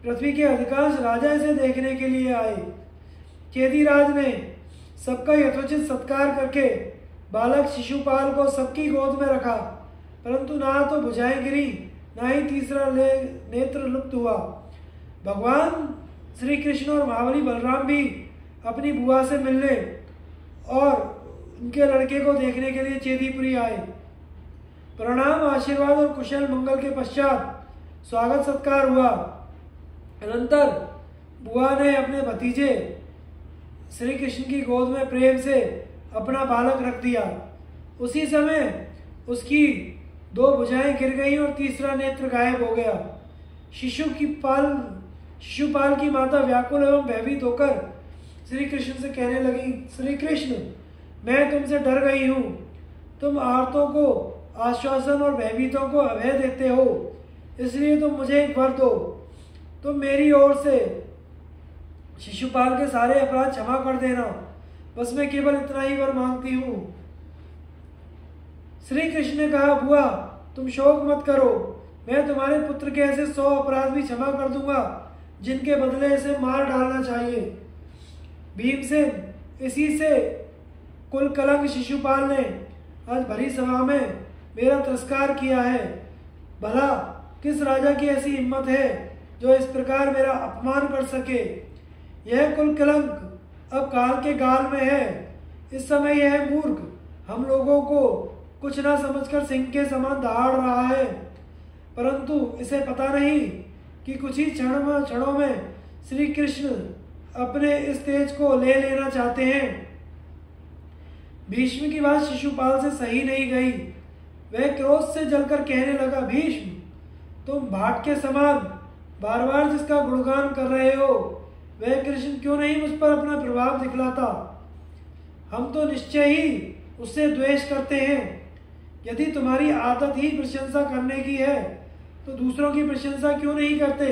पृथ्वी के अधिकांश राजा इसे देखने के लिए आए। चेदीराज ने सबका यथोचित सत्कार करके बालक शिशुपाल को सबकी गोद में रखा, परंतु ना तो भुजाएं गिरी, ना ही तीसरा नेत्र लुप्त हुआ। भगवान श्री कृष्ण और महाबली बलराम भी अपनी बुआ से मिलने और उनके लड़के को देखने के लिए चेदीपुरी आए। प्रणाम, आशीर्वाद और कुशल मंगल के पश्चात स्वागत सत्कार हुआ। अनंतर बुआ ने अपने भतीजे श्री कृष्ण की गोद में प्रेम से अपना बालक रख दिया। उसी समय उसकी 2 भुजाएं गिर गईं और तीसरा नेत्र गायब हो गया। शिशुपाल की माता व्याकुल एवं भयभीत होकर श्री कृष्ण से कहने लगी, श्री कृष्ण, मैं तुमसे डर गई हूँ। तुम आर्तों को आश्वासन और भयभीतों को अभय देते हो, इसलिए तुम मुझे एक वर दो। तुम मेरी ओर से शिशुपाल के सारे अपराध क्षमा कर देना, बस मैं केवल इतना ही वर मांगती हूँ। श्री कृष्ण ने कहा, बुआ, तुम शोक मत करो, मैं तुम्हारे पुत्र के ऐसे 100 अपराध भी क्षमा कर दूंगा जिनके बदले इसे मार डालना चाहिए। भीमसेन, इसी से कुल कलंक शिशुपाल ने आज भरी सभा में मेरा तिरस्कार किया है। भला किस राजा की ऐसी हिम्मत है जो इस प्रकार मेरा अपमान कर सके। यह कुल कलंक अब काल के गाल में है। इस समय यह मूर्ख हम लोगों को कुछ ना समझकर सिंह के समान दहाड़ रहा है, परंतु इसे पता नहीं कि कुछ ही क्षणों में श्री कृष्ण अपने इस तेज को ले लेना चाहते हैं। भीष्म की बात शिशुपाल से सही नहीं गई। वह क्रोध से जलकर कहने लगा, भीष्म, तुम भाट के समान बार बार जिसका गुणगान कर रहे हो, वह कृष्ण क्यों नहीं मुझ पर अपना प्रभाव दिखलाता। हम तो निश्चय ही उससे द्वेष करते हैं। यदि तुम्हारी आदत ही प्रशंसा करने की है तो दूसरों की प्रशंसा क्यों नहीं करते।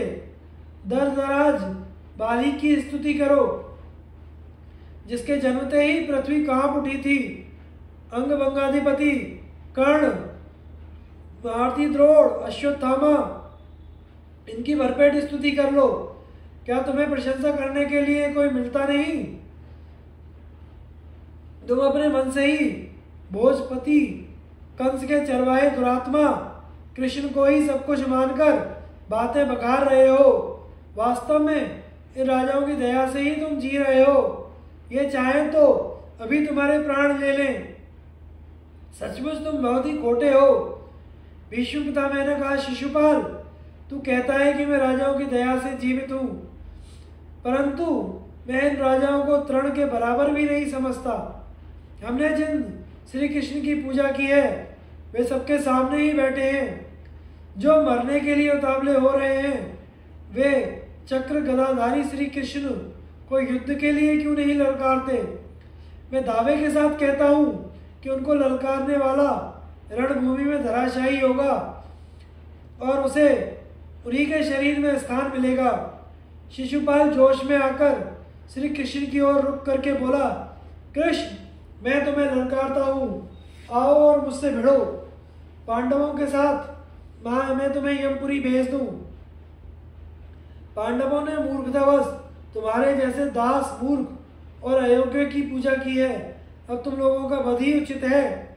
दरदराज बाली की स्तुति करो, जिसके जन्मते ही पृथ्वी कांप उठी थी। अंगभंगाधिपति कर्ण, भारती द्रोण, अश्वत्थामा, इनकी भरपेट स्तुति कर लो। क्या तुम्हें प्रशंसा करने के लिए कोई मिलता नहीं। तुम अपने मन से ही भोजपति कंस के चरवाहे दुरात्मा कृष्ण को ही सब कुछ मानकर बातें बघार रहे हो। वास्तव में इन राजाओं की दया से ही तुम जी रहे हो। ये चाहें तो अभी तुम्हारे प्राण ले लें। सचमुच तुम बहुत ही खोटे हो। भीष्म पितामह ने कहा, शिशुपाल, तू कहता है कि मैं राजाओं की दया से जीवित हूँ, परंतु मैं इन राजाओं को तृण के बराबर भी नहीं समझता। हमने जिन श्री कृष्ण की पूजा की है वे सबके सामने ही बैठे हैं। जो मरने के लिए उतावले हो रहे हैं वे चक्र गदाधारी श्री कृष्ण को युद्ध के लिए क्यों नहीं ललकारते। मैं दावे के साथ कहता हूँ कि उनको ललकारने वाला रणभूमि में धराशायी होगा और उसे उन्हीं के शरीर में स्थान मिलेगा। शिशुपाल जोश में आकर श्री कृष्ण की ओर रुक करके बोला, कृष्ण, मैं तुम्हें ललकारता हूँ, आओ और मुझसे भिड़ो। पांडवों के साथ मैं तुम्हें यमपुरी भेज दूं। पांडवों ने मूर्खतावश तुम्हारे जैसे दास, मूर्ख और अयोग्य की पूजा की है। अब तुम लोगों का वध ही उचित है।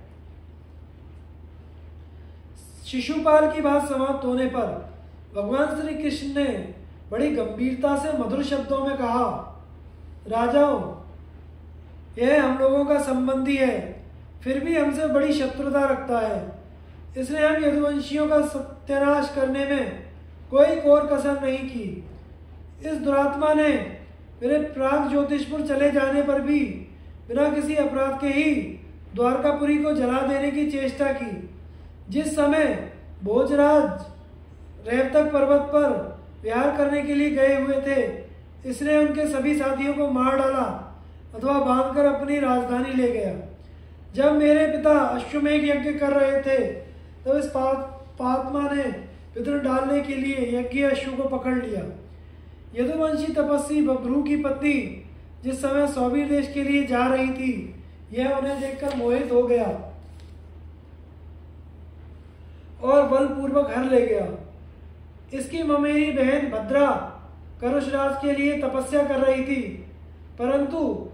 शिशुपाल की बात समाप्त होने पर भगवान श्री कृष्ण ने बड़ी गंभीरता से मधुर शब्दों में कहा, राजाओं, यह हम लोगों का संबंधी है, फिर भी हमसे बड़ी शत्रुता रखता है। इसने हम यदुवंशियों का सत्यानाश करने में कोई कोर कसर नहीं की। इस दुरात्मा ने मेरे प्राग ज्योतिषपुर चले जाने पर भी बिना किसी अपराध के ही द्वारकापुरी को जला देने की चेष्टा की। जिस समय भोजराज रेवतक पर्वत पर विहार करने के लिए गए हुए थे, इसने उनके सभी साथियों को मार डाला अथवा बांधकर अपनी राजधानी ले गया। जब मेरे पिता अश्वमेध यज्ञ कर रहे थे, तब इस पात्मा ने पितृ डालने के लिए यज्ञ अश्व को पकड़ लिया। यदुवंशी तपस्वी बभ्रू की पत्नी जिस समय सौबीर देश के लिए जा रही थी, यह उन्हें देखकर मोहित हो गया और बलपूर्वक हर ले गया। इसकी ममेरी बहन भद्रा करुषराज के लिए तपस्या कर रही थी, परंतु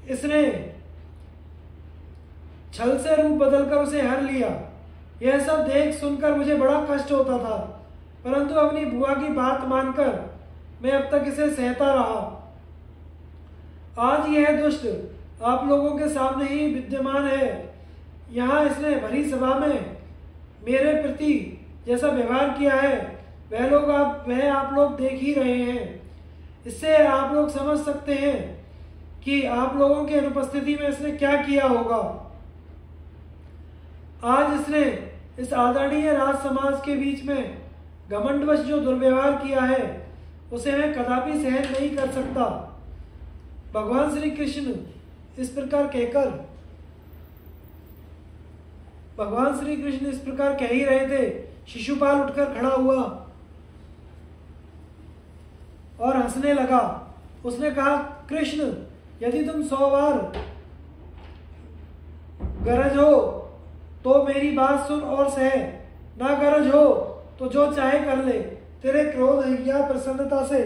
इसने छल से रूप बदलकर उसे हर लिया। यह सब देख सुनकर मुझे बड़ा कष्ट होता था, परंतु अपनी बुआ की बात मानकर मैं अब तक इसे सहता रहा। आज यह दुष्ट आप लोगों के सामने ही विद्यमान है। यहाँ इसने भरी सभा में मेरे प्रति जैसा व्यवहार किया है, वह आप लोग देख ही रहे हैं। इससे आप लोग समझ सकते हैं कि आप लोगों की अनुपस्थिति में इसने क्या किया होगा। आज इसने इस आदरणीय राज समाज के बीच में घमंडवश जो दुर्व्यवहार किया है, उसे मैं कदापि सहन नहीं कर सकता। भगवान श्री कृष्ण इस प्रकार कह ही रहे थे, शिशुपाल उठकर खड़ा हुआ और हंसने लगा। उसने कहा, कृष्ण, यदि तुम 100 बार गरज हो तो मेरी बात सुन और सह, ना गरज हो तो जो चाहे कर ले। तेरे क्रोध या प्रसन्नता से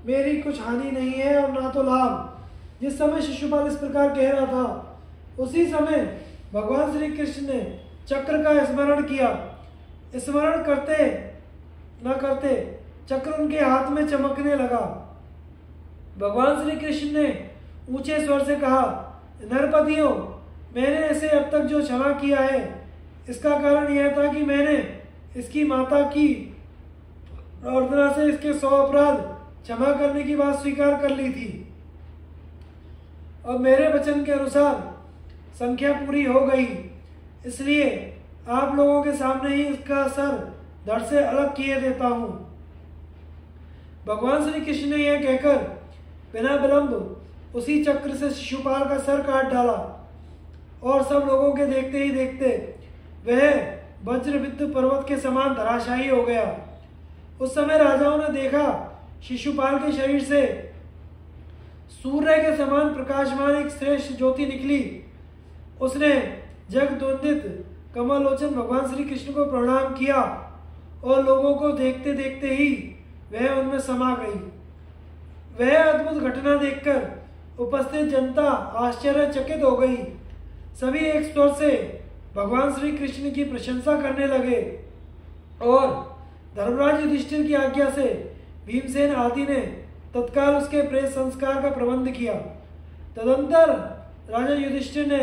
मेरी कुछ हानि नहीं है और ना तो लाभ। जिस समय शिशुपाल इस प्रकार कह रहा था, उसी समय भगवान श्री कृष्ण ने चक्र का स्मरण किया। स्मरण करते न करते चक्र उनके हाथ में चमकने लगा। भगवान श्री कृष्ण ने ऊंचे स्वर से कहा, नरपतियों, मैंने इसे अब तक जो क्षमा किया है, इसका कारण यह था कि मैंने इसकी माता की प्रार्थना से इसके 100 अपराध क्षमा करने की बात स्वीकार कर ली थी। और मेरे वचन के अनुसार संख्या पूरी हो गई, इसलिए आप लोगों के सामने ही इसका सर धड़ से अलग किए देता हूं। भगवान श्री कृष्ण ने यह कहकर बिना विलंब उसी चक्र से शिशुपाल का सर काट डाला और सब लोगों के देखते ही देखते वह वज्रविद्ध पर्वत के समान धराशायी हो गया। उस समय राजाओं ने देखा, शिशुपाल के शरीर से सूर्य के समान प्रकाशमान एक श्रेष्ठ ज्योति निकली। उसने जगद्वंदित कमलोचन भगवान श्री कृष्ण को प्रणाम किया और लोगों को देखते देखते ही वह उनमें समा गई। वह अद्भुत घटना देखकर उपस्थित जनता आश्चर्यचकित हो गई। सभी एक स्वर से भगवान श्री कृष्ण की प्रशंसा करने लगे और धर्मराज युधिष्ठिर की आज्ञा से भीमसेन आदि ने तत्काल उसके प्रेत संस्कार का प्रबंध किया। तदंतर राजा युधिष्ठिर ने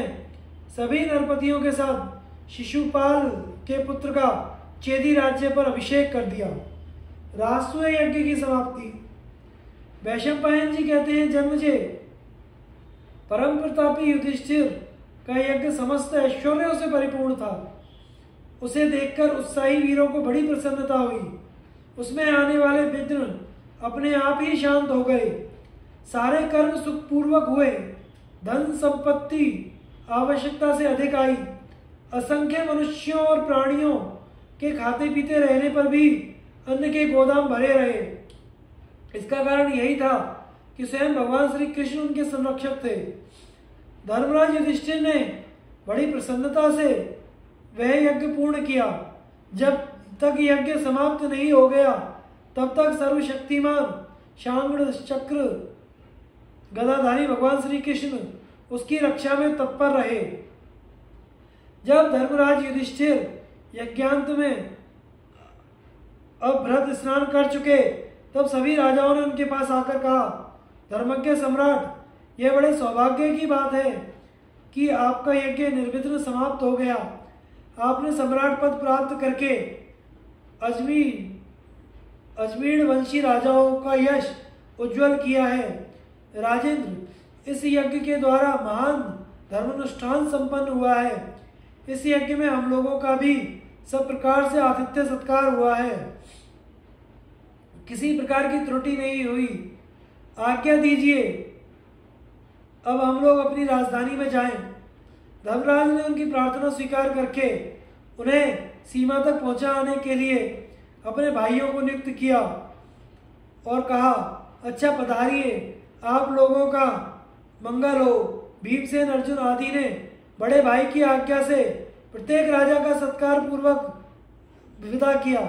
सभी नरपतियों के साथ शिशुपाल के पुत्र का चेदी राज्य पर अभिषेक कर दिया। राजसूय यज्ञ की समाप्ति। वैशंपायन जी कहते हैं, जन्मजे परम प्रतापी युधिष्ठिर का यज्ञ समस्त ऐश्वर्यों से परिपूर्ण था। उसे देखकर उत्साही वीरों को बड़ी प्रसन्नता हुई। उसमें आने वाले विघ्न अपने आप ही शांत हो गए। सारे कर्म सुखपूर्वक हुए। धन संपत्ति आवश्यकता से अधिक आई। असंख्य मनुष्यों और प्राणियों के खाते पीते रहने पर भी अन्न के गोदाम भरे रहे। इसका कारण यही था कि स्वयं भगवान श्री कृष्ण उनके संरक्षक थे। धर्मराज युधिष्ठिर ने बड़ी प्रसन्नता से वह यज्ञ पूर्ण किया। जब तक यज्ञ समाप्त नहीं हो गया तब तक सर्वशक्तिमान शांग्र चक्र गदाधारी भगवान श्री कृष्ण उसकी रक्षा में तत्पर रहे। जब धर्मराज युधिष्ठिर यज्ञांत में अभ्रत स्नान कर चुके तब सभी राजाओं ने उनके पास आकर कहा, धर्मज्ञ सम्राट, यह बड़े सौभाग्य की बात है कि आपका यज्ञ निर्विघ्न समाप्त हो गया। आपने सम्राट पद प्राप्त करके अजमीर वंशी राजाओं का यश उज्जवल किया है। राजेंद्र, इस यज्ञ के द्वारा महान धर्मानुष्ठान संपन्न हुआ है। इस यज्ञ में हम लोगों का भी सब प्रकार से आतिथ्य सत्कार हुआ है, किसी प्रकार की त्रुटि नहीं हुई। आज्ञा दीजिए, अब हम लोग अपनी राजधानी में जाएं। धर्मराज ने उनकी प्रार्थना स्वीकार करके उन्हें सीमा तक पहुंचाने के लिए अपने भाइयों को नियुक्त किया और कहा, अच्छा पधारिए, आप लोगों का मंगल हो। भीमसेन, अर्जुन आदि ने बड़े भाई की आज्ञा से प्रत्येक राजा का सत्कार पूर्वक विदा किया।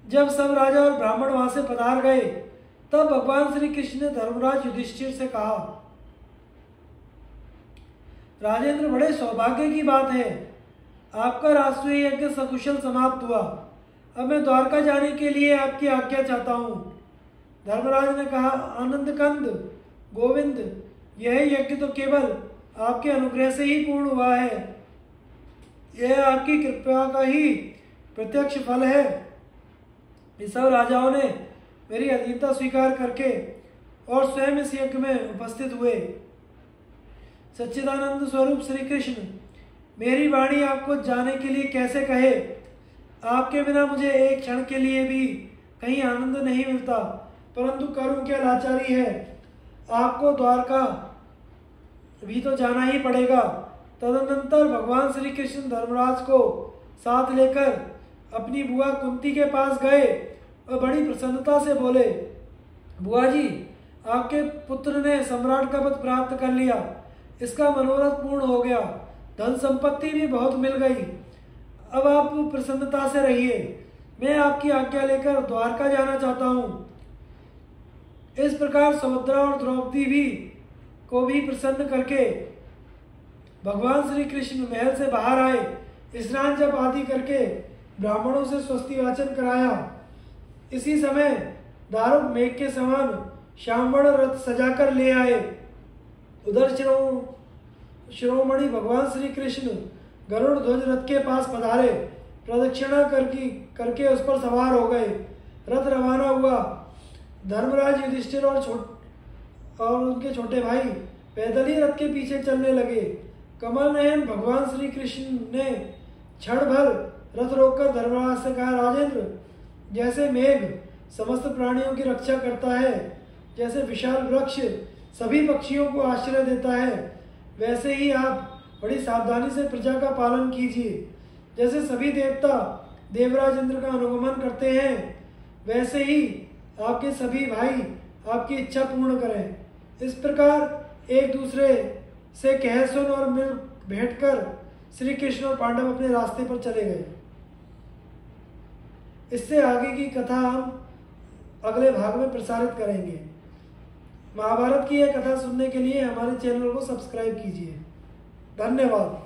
जब सब राजा और ब्राह्मण वहां से पधार गए तब भगवान श्री कृष्ण ने धर्मराज युधिष्ठिर से कहा, राजेंद्र, बड़े सौभाग्य की बात है, आपका राष्ट्रीय यज्ञ सकुशल समाप्त हुआ। अब मैं द्वारका जाने के लिए आपकी आज्ञा चाहता हूँ। धर्मराज ने कहा, आनंद कंद गोविंद, यह यज्ञ तो केवल आपके अनुग्रह से ही पूर्ण हुआ है। यह आपकी कृपा का ही प्रत्यक्ष फल है। ये सब राजाओं ने मेरी अधीनता स्वीकार करके और स्वयं इस यज्ञ में उपस्थित हुए। सच्चिदानंद स्वरूप श्री कृष्ण, मेरी वाणी आपको जाने के लिए कैसे कहे। आपके बिना मुझे एक क्षण के लिए भी कहीं आनंद नहीं मिलता, परंतु करूं क्या, लाचारी है। आपको द्वारका भी तो जाना ही पड़ेगा। तदनंतर भगवान श्री कृष्ण धर्मराज को साथ लेकर अपनी बुआ कुंती के पास गए और बड़ी प्रसन्नता से बोले, बुआ जी, आपके पुत्र ने सम्राट का पद प्राप्त कर लिया। इसका मनोरथ पूर्ण हो गया, धन संपत्ति भी बहुत मिल गई। अब आप प्रसन्नता से रहिए, मैं आपकी आज्ञा लेकर द्वारका जाना चाहता हूँ। इस प्रकार सुभद्रा और द्रौपदी भी को भी प्रसन्न करके भगवान श्री कृष्ण महल से बाहर आए। स्नान जप आदि करके ब्राह्मणों से स्वस्ति वाचन कराया। इसी समय दारुक मेघ के समान श्यामवर्ण रथ सजाकर ले आए। उधर शिरोमणि भगवान श्री कृष्ण गरुड़ ध्वज रथ के पास पधारे, प्रदक्षिणा करके उस पर सवार हो गए। रथ रवाना हुआ। धर्मराज युधिष्ठिर और उनके छोटे भाई पैदल ही रथ के पीछे चलने लगे। कमल नयन भगवान श्री कृष्ण ने क्षण भर रथ रोककर धर्मराज से कहा, राजेंद्र, जैसे मेघ समस्त प्राणियों की रक्षा करता है, जैसे विशाल वृक्ष सभी पक्षियों को आश्रय देता है, वैसे ही आप बड़ी सावधानी से प्रजा का पालन कीजिए। जैसे सभी देवता देवराज इंद्र का अनुगमन करते हैं, वैसे ही आपके सभी भाई आपकी इच्छा पूर्ण करें। इस प्रकार एक दूसरे से कह सुन और मिल भेंट कर श्री कृष्ण और पांडव अपने रास्ते पर चले गए। इससे आगे की कथा हम अगले भाग में प्रसारित करेंगे। महाभारत की यह कथा सुनने के लिए हमारे चैनल को सब्सक्राइब कीजिए। धन्यवाद।